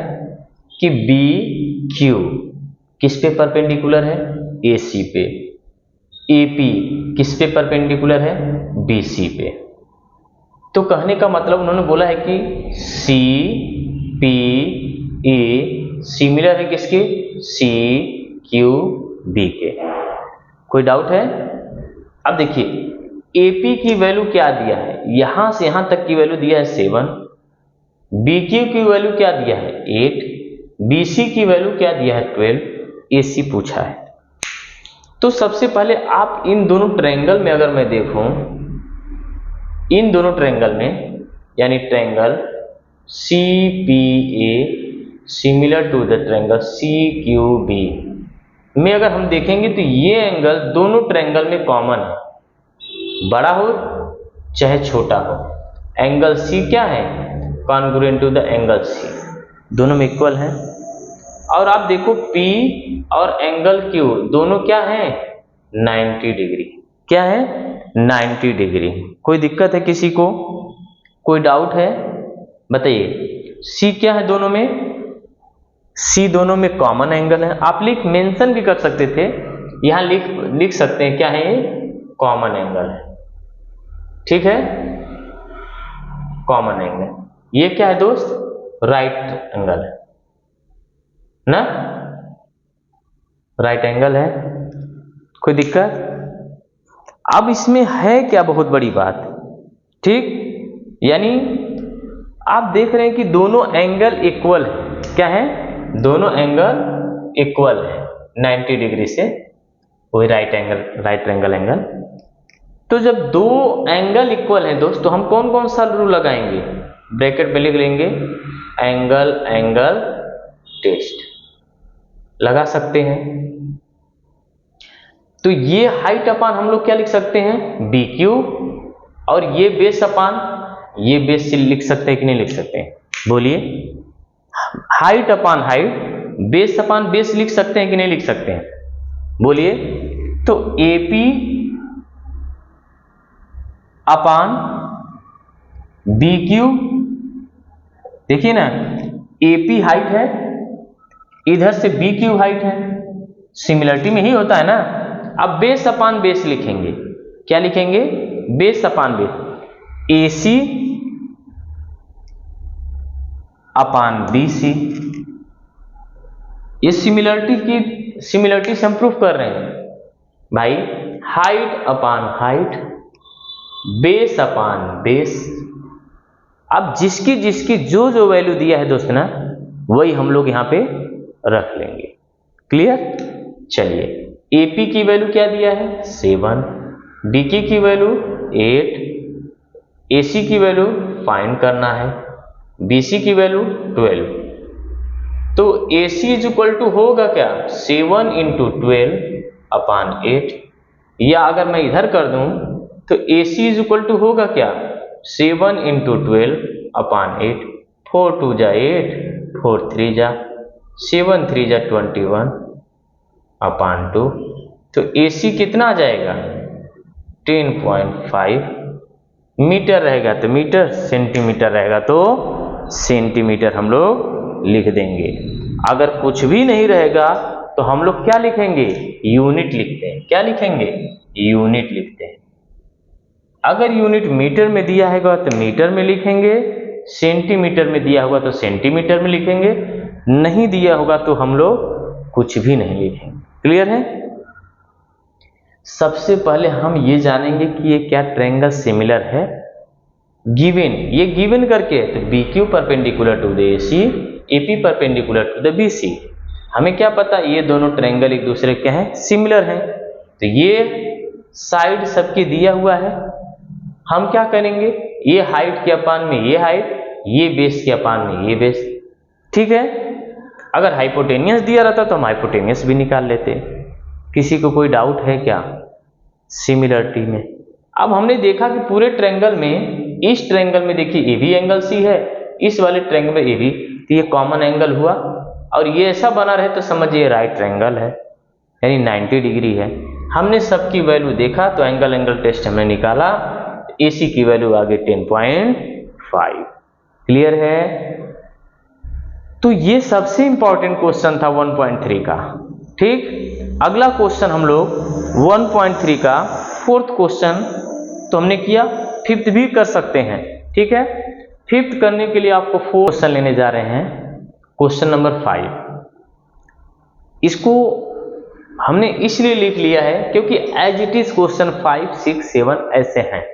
कि बी क्यू किस पे परपेंडिकुलर है, ए सी पे, ए पी किस पे परपेंडिकुलर है, बी सी पे। तो कहने का मतलब उन्होंने बोला है कि सी पी ए सिमिलर है किसके, सी क्यू बी के। कोई डाउट है? अब देखिए एपी की वैल्यू क्या दिया है, यहां से यहां तक की वैल्यू दिया है 7, बीक्यू की वैल्यू क्या दिया है 8, बीसी की वैल्यू क्या दिया है 12, एसी पूछा है। तो सबसे पहले आप इन दोनों ट्रायंगल में अगर मैं देखूं, इन दोनों ट्रायंगल में, यानी triangle C P A similar to the triangle C Q B में अगर हम देखेंगे तो ये एंगल दोनों ट्रायंगल में कॉमन है, बड़ा हो चाहे छोटा हो। एंगल सी क्या है, congruent to the angle C, दोनों में इक्वल है। और आप देखो P और एंगल Q दोनों क्या है 90 डिग्री। क्या है 90 डिग्री। कोई दिक्कत है किसी को? कोई डाउट है बताइए। C क्या है दोनों में, C दोनों में कॉमन एंगल है। आप मेंशन भी कर सकते थे, यहां लिख सकते हैं क्या है ये कॉमन एंगल है। ठीक है, कॉमन एंगल। ये क्या है दोस्त, राइट एंगल है ना, राइट एंगल है। कोई दिक्कत? अब इसमें है क्या बहुत बड़ी बात, ठीक, यानी आप देख रहे हैं कि दोनों एंगल इक्वल है। क्या है, दोनों एंगल इक्वल है 90 डिग्री से, वही राइट एंगल एंगल। तो जब दो एंगल इक्वल हैं दोस्तों, हम कौन कौन सा रूल लगाएंगे, ब्रैकेट में लिख लेंगे एंगल एंगल टेस्ट लगा सकते हैं। तो ये हाइट अपान हम लोग क्या लिख सकते हैं बी क्यू, और ये बेस अपान ये बेस से लिख सकते हैं कि नहीं लिख सकते हैं, बोलिए। Height upon height, base upon base लिख सकते हैं कि नहीं लिख सकते हैं, बोलिए। तो एपी अपान बी क्यू, देखिए ना, एपी हाइट है, इधर से बी क्यू हाइट है, सिमिलरिटी में ही होता है ना। अब बेस अपान बेस लिखेंगे, क्या लिखेंगे, बेस अपान बेस, एसी अपान बीसी। ये सिमिलरिटी से हम प्रूफ कर रहे हैं भाई। Height upon height, base upon base. अब जिसकी जिसकी जो जो वैल्यू दिया है दोस्त ना, वही हम लोग यहां पे रख लेंगे। क्लियर? चलिए, एपी की वैल्यू क्या दिया है 7, बीकी की वैल्यू 8, एसी की वैल्यू फाइंड करना है। BC की वैल्यू 12, तो AC इज इक्वल टू होगा क्या 7 इंटू 12/8, या अगर मैं इधर कर दूं तो AC इज इक्वल टू होगा क्या 7 इंटू 12/8, 4 2 जा 8, 4 3 जा 7 3 जा 21/2, तो AC कितना आ जाएगा 10.5 मीटर रहेगा तो मीटर, सेंटीमीटर रहेगा तो सेंटीमीटर हम लोग लिख देंगे। अगर कुछ भी नहीं रहेगा तो हम लोग क्या लिखेंगे यूनिट लिखते हैं। क्या लिखेंगे यूनिट लिखते हैं। अगर यूनिट मीटर में दिया होगा तो मीटर में लिखेंगे, सेंटीमीटर में दिया होगा तो सेंटीमीटर में लिखेंगे, नहीं दिया होगा तो हम लोग कुछ भी नहीं लिखेंगे। क्लियर है। सबसे पहले हम ये जानेंगे कि ये क्या ट्रायंगल सिमिलर है। गिवन, ये गिवन करके तो BQ perpendicular to the AC, AP perpendicular to the BC। हमें क्या पता ये दोनों ट्रायंगल एक दूसरे के हैं सिमिलर हैं, तो ये साइड सबके दिया हुआ है। हम क्या करेंगे ये हाइट के अपान में ये हाइट, ये बेस के अपान में ये बेस। ठीक है। अगर हाइपोटेनियस दिया रहता तो हम हाइपोटेनियस भी निकाल लेते। किसी को कोई डाउट है क्या सिमिलरिटी में। अब हमने देखा कि पूरे ट्रायंगल में, इस ट्रायंगल में देखिए AB एंगल C है, इस वाले ट्रायंगल में AB, तो ये कॉमन एंगल हुआ, और ये ऐसा बना रहे तो समझिए राइट ट्रायंगल है, यानी 90 डिग्री है। हमने सबकी वैल्यू देखा तो एंगल टेस्ट हमने निकाला, AC की वैल्यू आ गई 10.5। क्लियर है। तो ये सबसे इंपॉर्टेंट क्वेश्चन था 1.3 का। ठीक। अगला क्वेश्चन हम लोग 1.3 का फोर्थ क्वेश्चन तो हमने किया, फिफ्थ भी कर सकते हैं। ठीक है। फिफ्थ करने के लिए आपको 4 क्वेश्चन लेने जा रहे हैं। क्वेश्चन नंबर 5, इसको हमने इसलिए लिख लिया है क्योंकि एज इट इज क्वेश्चन 5 6 7 ऐसे हैं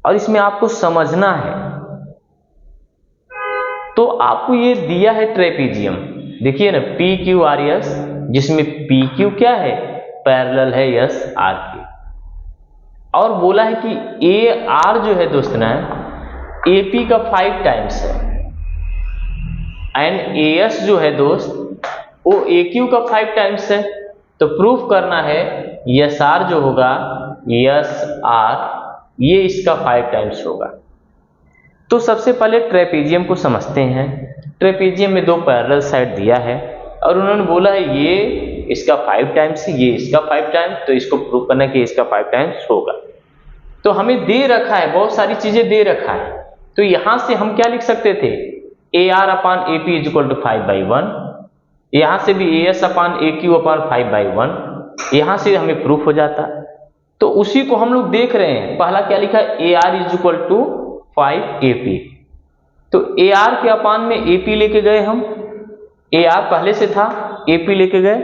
और इसमें आपको समझना है। तो आपको ये दिया है ट्रेपीजियम, देखिए ना PQRS, जिसमें PQ क्या है पैरेलल है SR के, और बोला है कि AR जो है दोस्त ना AP का 5 टाइम्स है, एंड AS जो है दोस्त वो AQ का 5 टाइम्स है। तो प्रूफ करना है SR जो होगा SR ये इसका 5 टाइम्स होगा। तो सबसे पहले ट्रेपीजियम को समझते हैं। ट्रेपीजियम में 2 पैरेलल साइड दिया है और उन्होंने बोला है ये इसका 5 टाइम्स, ये इसका 5 टाइम्स, तो इसको प्रूफ करना कि इसका 5 टाइम्स होगा। तो हमें दे रखा है, बहुत सारी चीजें दे रखा है, तो यहां से हम क्या लिख सकते थे AR/AP इज इक्वल टू 5/1, यहां से भी AS/AQ/5/1, यहां से हमें प्रूफ हो जाता। तो उसी को हम लोग देख रहे हैं। पहला क्या लिखा है AR is equal to 5AP, तो AR के अपान में AP लेके गए हम, AR पहले से था, AP लेके गए,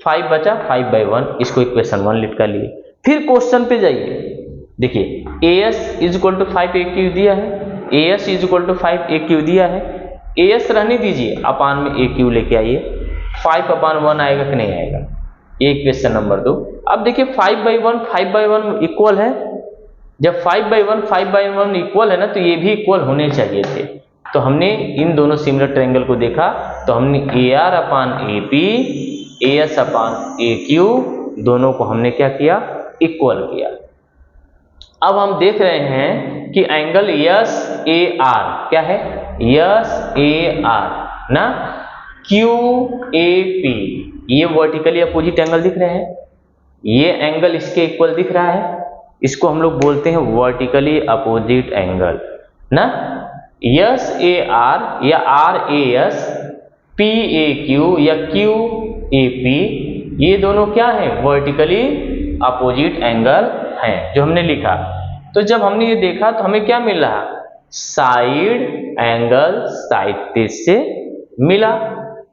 5 बचा 5/1, इसको इक्वेशन 1 लिख कर लिए। फिर क्वेश्चन पे जाइए, देखिए AS is equal to 5AQ दिया है, AS is equal to 5AQ दिया है, AS रहने दीजिए, अपान में AQ लेके आइए, 5/1 आएगा कि नहीं आएगा, ये इक्वेशन नंबर 2। अब देखिए 5/1 इक्वल है, जब 5/1 इक्वल है ना, तो ये भी इक्वल होने चाहिए थे। तो हमने इन दोनों सिमिलर ट्रायंगल को देखा, तो हमने AR/AP, AS/AQ दोनों को हमने क्या किया इक्वल किया। अब हम देख रहे हैं कि एंगल SAR क्या है SAR ना, QAP ये वर्टिकली अपोजिट एंगल दिख रहे हैं, ये एंगल इसके इक्वल दिख रहा है, इसको हम लोग बोलते हैं वर्टिकली अपोजिट एंगल ना। SAR या RAS, PAQ या QAP ये दोनों क्या है वर्टिकली अपोजिट एंगल हैं, जो हमने लिखा। तो जब हमने ये देखा तो हमें क्या मिल रहा, साइड एंगल साइड टेस्ट से मिला।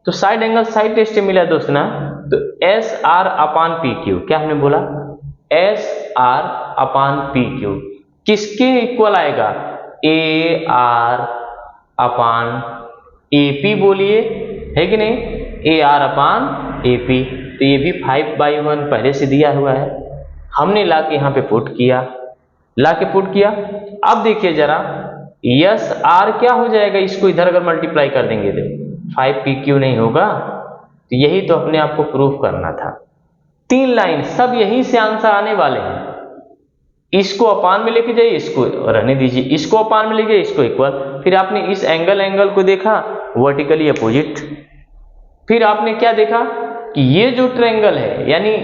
तो साइड एंगल साइड टेस्ट से मिला दोस्त ना, तो SR/PQ क्या हमने बोला SR/PQ किसके इक्वल आएगा AR/AP बोलिए, है कि नहीं, AR/AP। तो ये भी 5/1 पहले से दिया हुआ है, हमने लाके यहाँ पे पुट किया, अब देखिए जरा यस आर क्या हो जाएगा, इसको इधर अगर मल्टीप्लाई कर देंगे तो 5pq नहीं होगा। तो यही तो अपने आप को प्रूफ करना था। 3 लाइन सब यहीं से आंसर आने वाले हैं। इसको अपान में लेके जाइए, इसको रहने दीजिए, इसको अपान में लेके जाइए, इसको इक्वल। फिर आपने इस एंगल को देखा वर्टिकली अपोजिट। फिर आपने क्या देखा कि ये जो ट्रायंगल है, यानी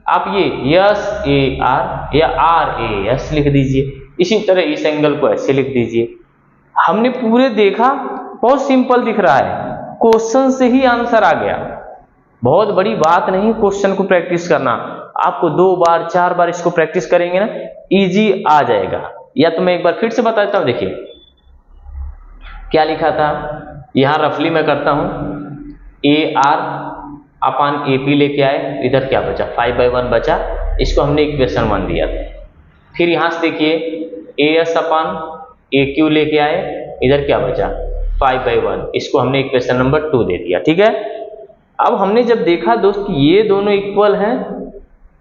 आप ये यस ए आर या आर ए यस लिख दीजिए, इसी तरह इस एंगल को ऐसे लिख दीजिए। हमने पूरे देखा, बहुत सिंपल दिख रहा है, क्वेश्चन से ही आंसर आ गया। बहुत बड़ी बात नहीं क्वेश्चन को प्रैक्टिस करना, आपको 2 बार 4 बार इसको प्रैक्टिस करेंगे ना, इजी आ जाएगा। या तो मैं एक बार फिर से बताता हूं, देखिए क्या लिखा था, यहां रफली मैं करता हूं, ए आर अपान ए पी लेके आए, इधर क्या बचा 5/1 बचा, इसको हमने इक्वेशन 1 दिया था। फिर यहां से देखिए ए एस अपान ए क्यू लेके आए, इधर क्या बचा 5/1, इसको हमने इक्वेशन नंबर 2 दे दिया। ठीक है, अब हमने जब देखा दोस्त कि ये दोनों इक्वल हैं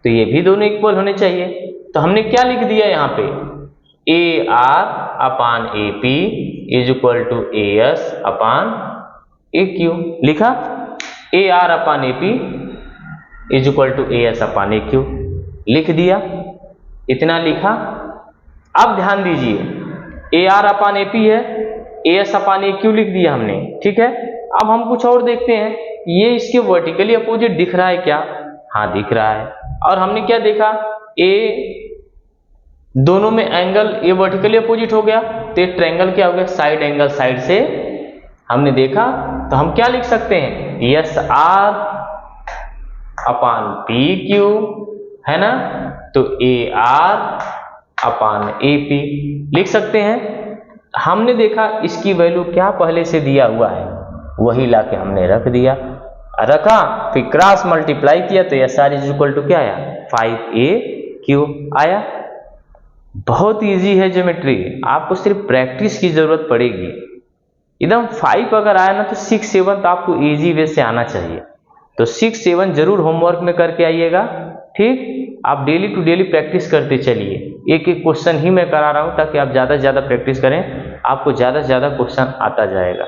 तो ये भी दोनों इक्वल होने चाहिए, तो हमने क्या लिख दिया यहाँ पे, A R upon A P is equal to A S upon A Q. लिखा A R upon A P is equal to A S upon A Q, लिख दिया, इतना लिखा। अब ध्यान दीजिए ए आर अपान ए पी है, ए एस अपान ए क्यू लिख दिया हमने। ठीक है, अब हम कुछ और देखते हैं, ये इसके वर्टिकली अपोजिट दिख रहा है क्या, हाँ दिख रहा है। और हमने क्या देखा, ए दोनों में एंगल ये वर्टिकली अपोजिट हो गया, तो ये ट्रायंगल क्या हो गया, साइड एंगल साइड से हमने देखा। तो हम क्या लिख सकते हैं, S R upon P Q, है ना, तो ए आर अपान ए पी लिख सकते हैं। हमने देखा इसकी वैल्यू क्या पहले से दिया हुआ है, वही लाके हमने रख दिया, रखा, फिर क्रॉस मल्टीप्लाई किया, तो S R is equal to क्या आया 5AQ आया। बहुत इजी है ज्योमेट्री, आपको सिर्फ प्रैक्टिस की जरूरत पड़ेगी। एकदम 5 अगर आया ना तो 6, 7 तो आपको इजी वे से आना चाहिए। तो 6, 7 जरूर होमवर्क में करके आइएगा। ठीक, आप डेली टू डेली प्रैक्टिस करते चलिए, एक एक क्वेश्चन ही मैं करा रहा हूं ताकि आप ज्यादा से ज्यादा प्रैक्टिस करें, आपको ज्यादा से ज्यादा क्वेश्चन आता जाएगा।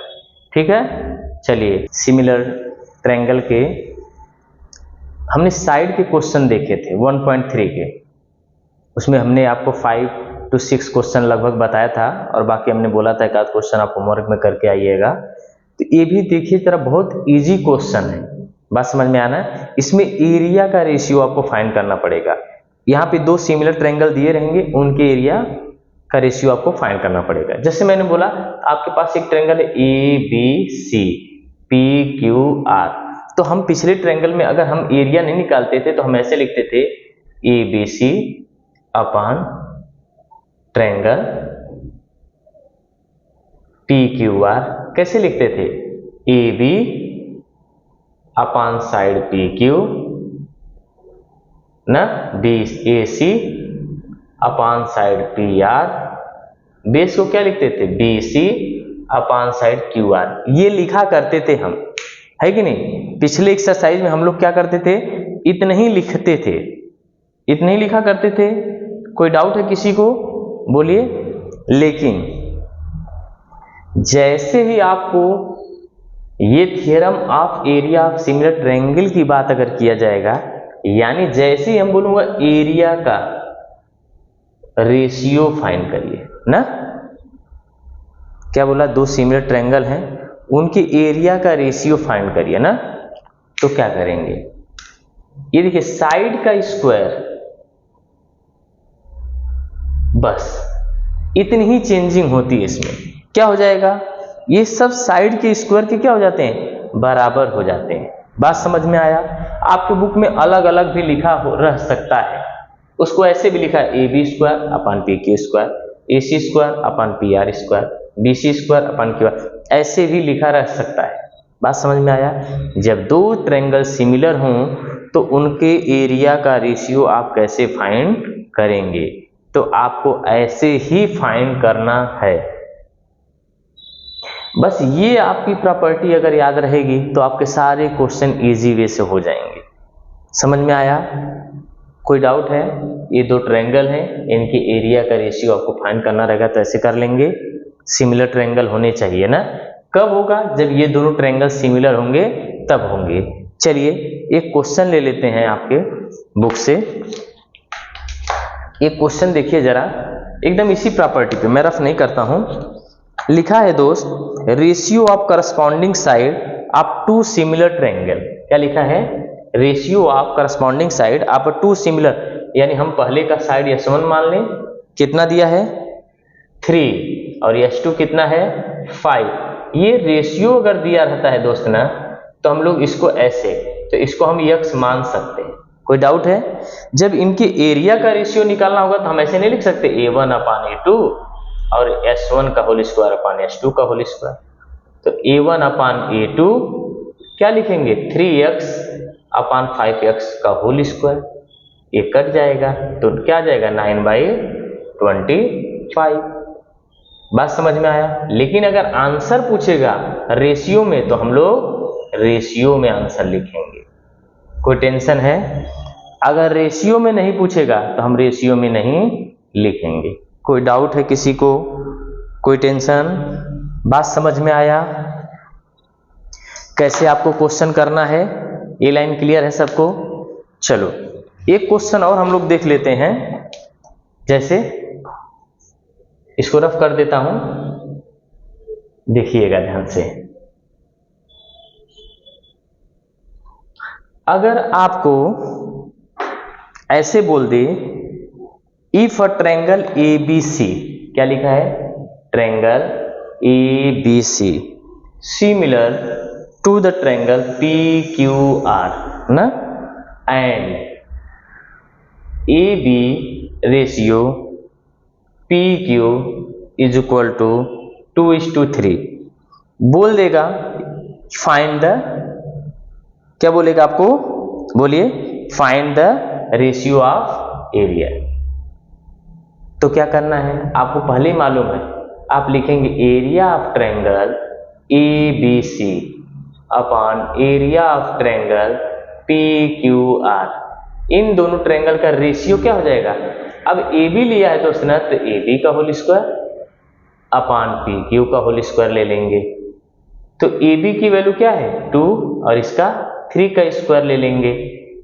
ठीक है, चलिए सिमिलर ट्रायंगल के हमने साइड के क्वेश्चन देखे थे 1.3 के, उसमें हमने आपको 5 to 6 क्वेश्चन लगभग बताया था, और बाकी हमने बोला था एक आध क्वेश्चन आप होमवर्क में करके आइएगा। तो ये भी देखिए जरा, बहुत इजी क्वेश्चन है, बात समझ में आना है। इसमें एरिया का रेशियो आपको फाइंड करना पड़ेगा। यहाँ पे 2 सिमिलर ट्रायंगल दिए रहेंगे, उनके एरिया का रेशियो आपको फाइंड करना पड़ेगा। जैसे मैंने बोला आपके पास एक ट्रायंगल है ABC PQR, तो हम पिछले ट्रायंगल में अगर हम एरिया नहीं निकालते थे तो हम ऐसे लिखते थे ABC अपान ट्रायंगल PQR। कैसे लिखते थे, AB अपान साइड PQ ना, AC अपान साइड PR, बेस को क्या लिखते थे BC अपान साइड QR। ये लिखा करते थे हम, है कि नहीं। पिछले एक्सरसाइज में हम लोग क्या करते थे, इतना ही लिखते थे, इतना ही लिखा करते थे। कोई डाउट है किसी को, बोलिए। लेकिन जैसे ही आपको ये theorem of area of similar triangle की बात अगर किया जाएगा, यानी जैसे ही हम बोलूंगा एरिया का रेशियो फाइंड करिए ना, क्या बोला, 2 सिमिलर ट्रायंगल हैं, उनके एरिया का रेशियो फाइंड करिए ना। तो क्या करेंगे, ये देखिए साइड का स्क्वायर, बस इतनी ही चेंजिंग होती है इसमें। क्या हो जाएगा, ये सब साइड के स्क्वायर के क्या हो जाते हैं, बराबर हो जाते हैं। बात समझ में आया। आपके बुक में अलग अलग भी लिखा रह सकता है, उसको ऐसे भी लिखा है AB square upon PQ square, AC square upon PR square, BC square upon QR, ऐसे भी लिखा रह सकता है। बात समझ में आया। जब 2 ट्रायंगल सिमिलर हों तो उनके एरिया का रेशियो आप कैसे फाइंड करेंगे, तो आपको ऐसे ही फाइंड करना है। बस ये आपकी प्रॉपर्टी अगर याद रहेगी तो आपके सारे क्वेश्चन इजी वे से हो जाएंगे। समझ में आया। कोई डाउट है, ये 2 ट्रायंगल हैं, इनके एरिया का रेशियो आपको फाइंड करना रहेगा, तो ऐसे कर लेंगे। सिमिलर ट्रायंगल होने चाहिए ना। कब होगा? जब ये दोनों ट्रायंगल सिमिलर होंगे तब होंगे। चलिए एक क्वेश्चन ले लेते हैं आपके बुक से। एक क्वेश्चन देखिए जरा, एकदम इसी प्रॉपर्टी पे, मैं रफ नहीं करता हूं। लिखा है दोस्त, ratio of corresponding side of two similar triangle. क्या लिखा है? Ratio of corresponding side of two similar, यानी हम पहले का साइड S1 मान लें, कितना दिया है 3, और S2 कितना है 5। ये रेशियो अगर दिया रहता है दोस्त ना, तो हम लोग इसको ऐसे, तो इसको हम x मान सकते हैं। कोई डाउट है? जब इनके एरिया का रेशियो निकालना होगा तो हम ऐसे नहीं लिख सकते A1/A2 और S1 का होल स्क्वायर अपान S2 का होल स्क्वायर। तो A1/A2 क्या लिखेंगे 3x/5x का होल स्क्वायर। ये कट जाएगा तो क्या आ जाएगा 9/25। बात समझ में आया? लेकिन अगर आंसर पूछेगा रेशियो में तो हम लोग रेशियो में आंसर लिखेंगे। कोई टेंशन है? अगर रेशियो में नहीं पूछेगा तो हम रेशियो में नहीं लिखेंगे। कोई डाउट है किसी को? कोई टेंशन? बात समझ में आया कैसे आपको क्वेश्चन करना है? ये लाइन क्लियर है सबको? चलो एक क्वेश्चन और हम लोग देख लेते हैं। जैसे इसको रफ कर देता हूं, देखिएगा ध्यान से। अगर आपको ऐसे बोल दे इफ अ ट्रायंगल ABC, क्या लिखा है? Triangle ABC similar to the triangle PQR ना, and AB ratio PQ is equal to 2:3, बोल देगा फाइंड द, क्या बोलेगा आपको? बोलिए, find the ratio of area. तो क्या करना है आपको पहले ही मालूम है, आप लिखेंगे area of triangle ABC upon area of triangle PQR। इन दोनों ट्रायंगल का रेशियो क्या हो जाएगा? अब AB लिया है दोस्त ना, तो AB का होल स्क्वायर अपॉन PQ का होल स्क्वायर ले लेंगे। तो AB की वैल्यू क्या है 2 और इसका 3 का स्क्वायर ले लेंगे,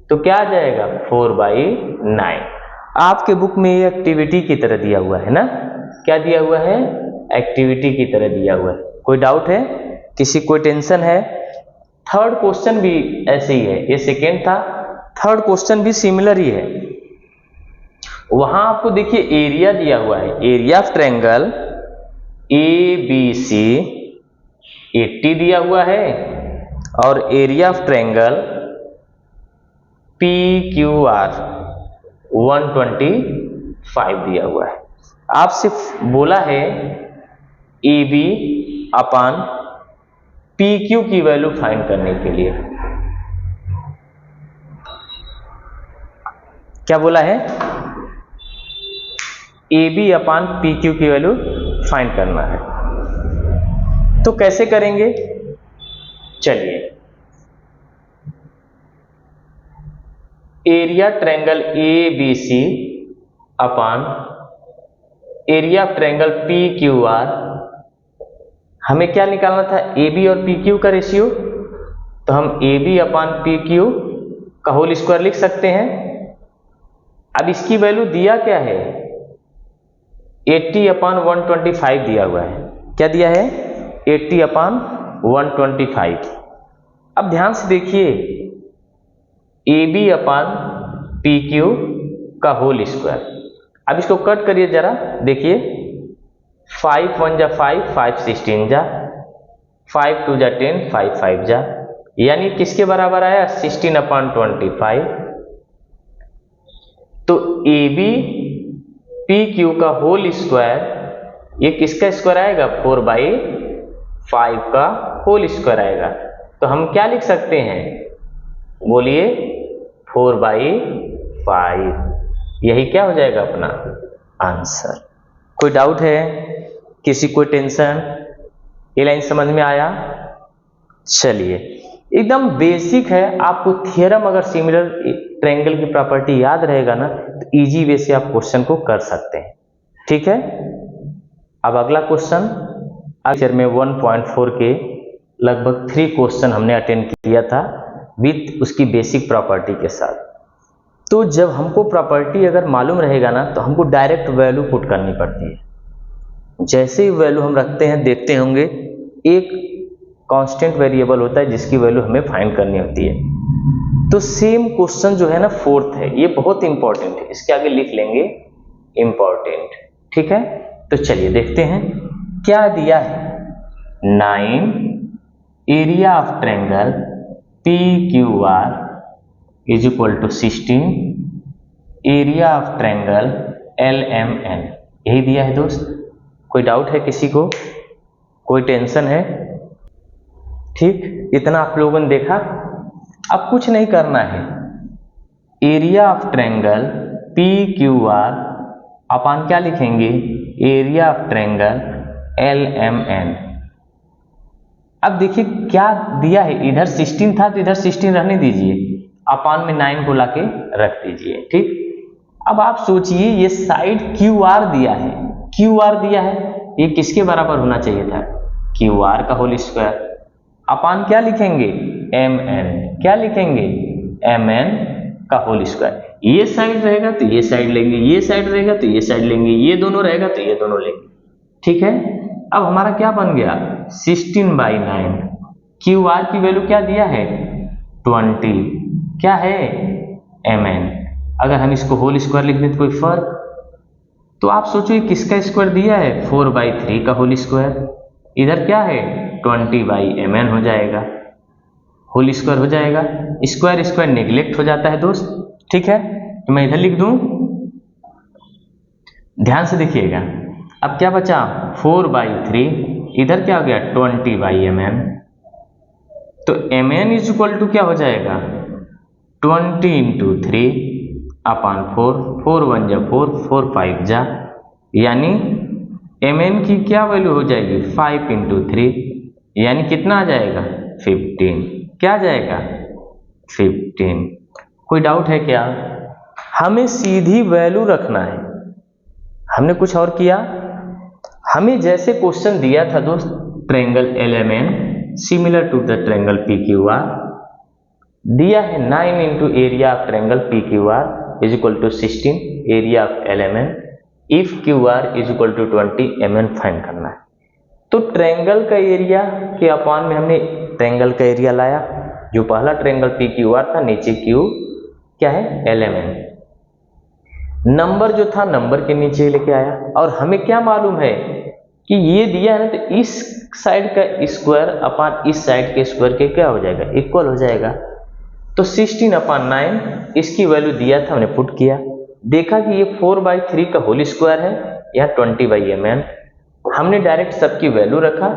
तो क्या आ जाएगा 4/9। आपके बुक में ये एक्टिविटी की तरह दिया हुआ है ना। क्या दिया हुआ है? एक्टिविटी की तरह दिया हुआ है। कोई डाउट है किसी? कोई टेंशन है? थर्ड क्वेश्चन भी ऐसे ही है, ये सेकेंड था, थर्ड क्वेश्चन भी सिमिलर ही है। वहां आपको देखिए एरिया दिया हुआ है, एरिया ऑफ ट्रायंगल ABC 80 दिया हुआ है और एरिया ऑफ ट्रायंगल PQR 125 दिया हुआ है। आपसे बोला है AB अपान PQ की वैल्यू फाइंड करने के लिए। क्या बोला है? AB अपान PQ की वैल्यू फाइंड करना है। तो कैसे करेंगे? चलिए, area triangle ABC upon area of triangle PQR, हमें क्या निकालना था? AB और PQ का रेशियो। तो हम AB अपान PQ का होल स्क्वायर लिख सकते हैं। अब इसकी वैल्यू दिया क्या है? 80/125 दिया हुआ है। क्या दिया है? 80/125। अब ध्यान से देखिए, AB अपान PQ का होल स्क्वायर। अब इसको कट करिए जरा, देखिए 5 1 जा 5, 5 16 जा, 5 2 जा 10, 5 5 जा, यानी किसके बराबर आया? 16/25। तो AB PQ का होल स्क्वायर, ये किसका स्क्वायर आएगा? 4/5 का होल स्क्वायर आएगा। तो हम क्या लिख सकते हैं? बोलिए 4/5। यही क्या हो जाएगा अपना आंसर। कोई डाउट है किसी? कोई टेंशन? ये लाइन समझ में आया? चलिए, एकदम बेसिक है। आपको थियरम अगर सिमिलर ट्रायंगल की प्रॉपर्टी याद रहेगा ना, तो इजी वे से आप क्वेश्चन को कर सकते हैं। ठीक है, अब अगला क्वेश्चन अक्षर में 1.4 के लगभग 3 क्वेश्चन हमने अटेंड किया था विथ उसकी बेसिक प्रॉपर्टी के साथ। तो जब हमको प्रॉपर्टी अगर मालूम रहेगा ना तो हमको डायरेक्ट वैल्यू पुट करनी पड़ती है। जैसे ही वैल्यू हम रखते हैं देखते होंगे एक कांस्टेंट वेरिएबल होता है जिसकी वैल्यू हमें फाइंड करनी होती है। तो सेम क्वेश्चन जो है ना फोर्थ है, ये बहुत इंपॉर्टेंट है, इसके आगे लिख लेंगे इंपॉर्टेंट। ठीक है, तो चलिए देखते हैं क्या दिया है। 9 area of triangle PQR is equal to 16 area of triangle LMN, यही दिया है दोस्त। कोई डाउट है किसी को, कोई टेंशन है? ठीक, इतना आप लोगों ने देखा। अब कुछ नहीं करना है, एरिया ऑफ ट्रायंगल PQR अपन क्या लिखेंगे, एरिया ऑफ ट्रायंगल LMN। अब देखिए क्या दिया है, इधर 16 था तो इधर 16 रहने दीजिए, अपान में 9 को लाके रख दीजिए। ठीक, अब आप सोचिए ये साइड QR दिया है, QR दिया है, ये किसके बराबर होना चाहिए था, QR का होल स्क्वायर। अपान क्या लिखेंगे, MN, क्या लिखेंगे, MN का होल स्क्वायर। ये साइड रहेगा तो ये साइड लेंगे, ये साइड रहेगा तो ये साइड लेंगे, ये दोनों रहेगा तो ये दोनों लेंगे। ठीक है, अब हमारा क्या बन गया, 16/9। QR की वैल्यू क्या दिया है, 20, क्या है, MN। अगर हम इसको होल स्क्वायर लिख दें तो कोई फर्क, तो आप सोचो ये किसका स्क्वायर दिया है, 4/3 का होल स्क्वायर। इधर क्या है, 20/MN हो जाएगा, होल स्क्वायर हो जाएगा। स्क्वायर स्क्वायर नेग्लेक्ट हो जाता है दोस्त। ठीक है, तो मैं इधर लिख दूं, ध्यान से देखिएगा। अब क्या बचा, 4/3, इधर क्या हो गया, 20/MN। तो MN इज इक्वल टू क्या हो जाएगा, 20 × 3/4, 4 1 जा 4, 4 5 जा, यानी MN की क्या वैल्यू हो जाएगी, 5 × 3, यानी कितना आ जाएगा, 15। क्या आ जाएगा, 15। कोई डाउट है क्या? हमें सीधी वैल्यू रखना है, हमने कुछ और किया। हमें जैसे क्वेश्चन दिया था दोस्त, triangle LMN similar to the triangle PQR दिया है, 9 into area of triangle PQR is equal to 16 area of LMN if QR is equal to 20 MN find करना है। तो ट्रायंगल का एरिया के अपान में हमने ट्रायंगल का एरिया लाया, जो पहला ट्रायंगल PQR था, नीचे Q क्या है, LMN। नंबर जो था नंबर के नीचे लेके आया, और हमें क्या मालूम है कि ये दिया है ना, तो इस साइड का स्क्वायर अपान इस साइड के स्क्वायर के क्या हो जाएगा, इक्वल हो जाएगा। तो 16/9 इसकी वैल्यू दिया था, हमने पुट किया, देखा कि ये 4/3 का होल स्क्वायर है या 20/MN। हमने डायरेक्ट सबकी वैल्यू रखा,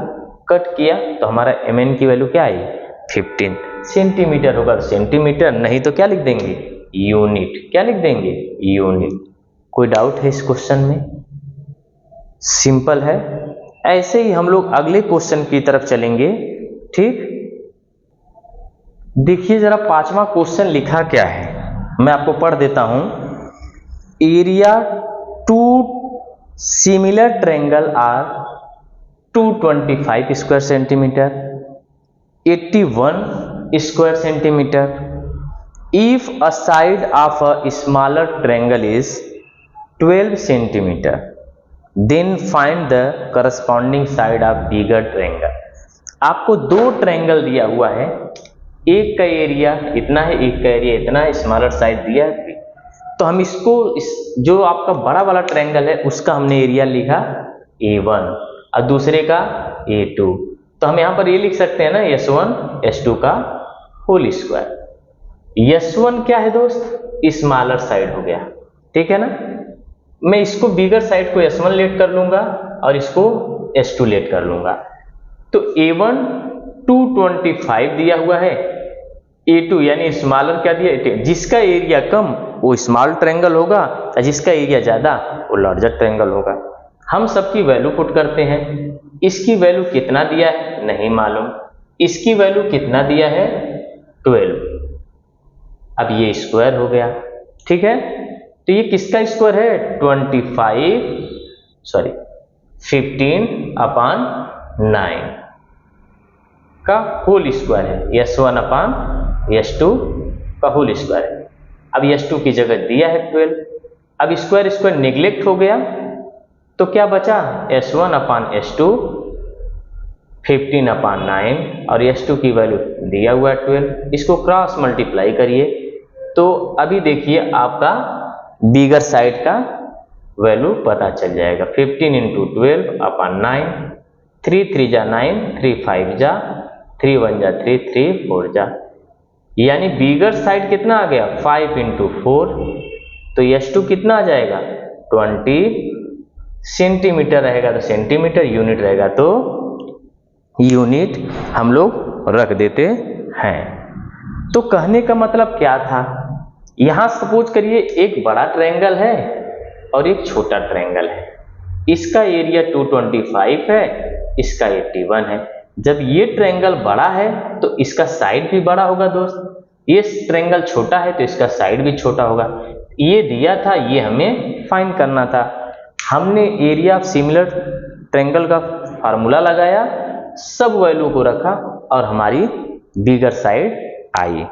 कट किया, तो हमारा MN की वैल्यू क्या आई, 15 सेंटीमीटर होगा, सेंटीमीटर, नहीं तो क्या लिख देंगे, यूनिट। क्या लिख देंगे, यूनिट। कोई डाउट है इस क्वेश्चन में? सिंपल है। ऐसे ही हम लोग अगले क्वेश्चन की तरफ चलेंगे। ठीक, देखिए जरा 5वां क्वेश्चन लिखा क्या है, मैं आपको पढ़ देता हूं। Area two similar triangle are 225 square centimetre, 81 square centimetre. If a side of a smaller triangle is 12 centimetre, then find the corresponding side of bigger triangle. आपको दो ट्रायंगल दिया हुआ है, एक का एरिया इतना है, एक का एरिया इतना है, स्मॉलर साइड दिया है। तो हम इसको जो आपका बड़ा वाला ट्रायंगल है उसका हमने एरिया लिखा A1 और दूसरे का A2। तो हम यहां पर ये लिख सकते हैं ना, S1 S2 का होल स्क्वायर। S1 क्या है दोस्त, स्मॉलर साइड हो गया, ठीक है ना। मैं इसको बिगर साइड को S1 लेट कर लूंगा और इसको S2 लेट कर लूंगा। तो A1 225 दिया हुआ है, A2 यानी स्मॉलर क्या दिया, जिसका एरिया कम वो स्मॉल ट्रायंगल होगा और जिसका एरिया ज्यादा वो लार्जर ट्रायंगल होगा। हम सबकी वैल्यू पुट करते हैं। इसकी वैल्यू कितना दिया है नहीं मालूम, इसकी वैल्यू कितना दिया है 12। अब ये स्क्वायर हो गया, ठीक है। तो ये किसका स्क्वायर है, 15/12 9 का होल स्क्वायर है, S1 अपान S2 का होल स्क्वायर है। अब S2 की जगह दिया है 12, अब स्क्वायर स्क्वायर नेग्लेक्ट हो गया तो क्या बचा, S1 अपान S2 15 अपान 9 और S2 की वैल्यू दिया हुआ है 12, इसको क्रॉस मल्टीप्लाई करिए तो अभी देखिए आपका बिगर साइड का वैल्यू पता चल जाएगा। 15 इंटू 12 अपान 9, 3 3 जा 9, 3 5 जा, 3 1 जा 3, 3 4 जा, यानी बिगर साइड कितना आ गया 5 इंटू 4, तो S2 कितना आ जाएगा 20 सेंटीमीटर रहेगा तो सेंटीमीटर, यूनिट रहेगा तो यूनिट हम लोग रख देते हैं। तो कहने का मतलब क्या था, यहां सपोज करिए एक बड़ा ट्रायंगल है और एक छोटा ट्रायंगल है, इसका एरिया 225 है, इसका 81 है। जब ये ट्रायंगल बड़ा है तो इसका साइड भी बड़ा होगा दोस्त, ये ट्रायंगल छोटा है तो इसका साइड भी छोटा होगा। ये दिया था, ये हमें फाइंड करना था। हमने एरिया ऑफ सिमिलर ट्रायंगल का फार्मूला लगाया, सब वैल्यू को रखा और हमारी बिगर साइड आई।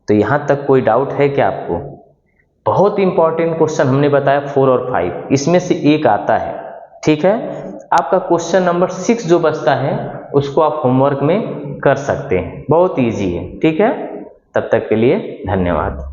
तो यहां तक कोई डाउट है क्या आपको? बहुत इंपॉर्टेंट क्वेश्चन हमने बताया 4 और 5, इसमें से एक आता है, ठीक है। आपका क्वेश्चन नंबर 6 जो बचता है उसको आप होमवर्क में कर सकते हैं, बहुत इजी है, ठीक है। तब तक के लिए धन्यवाद।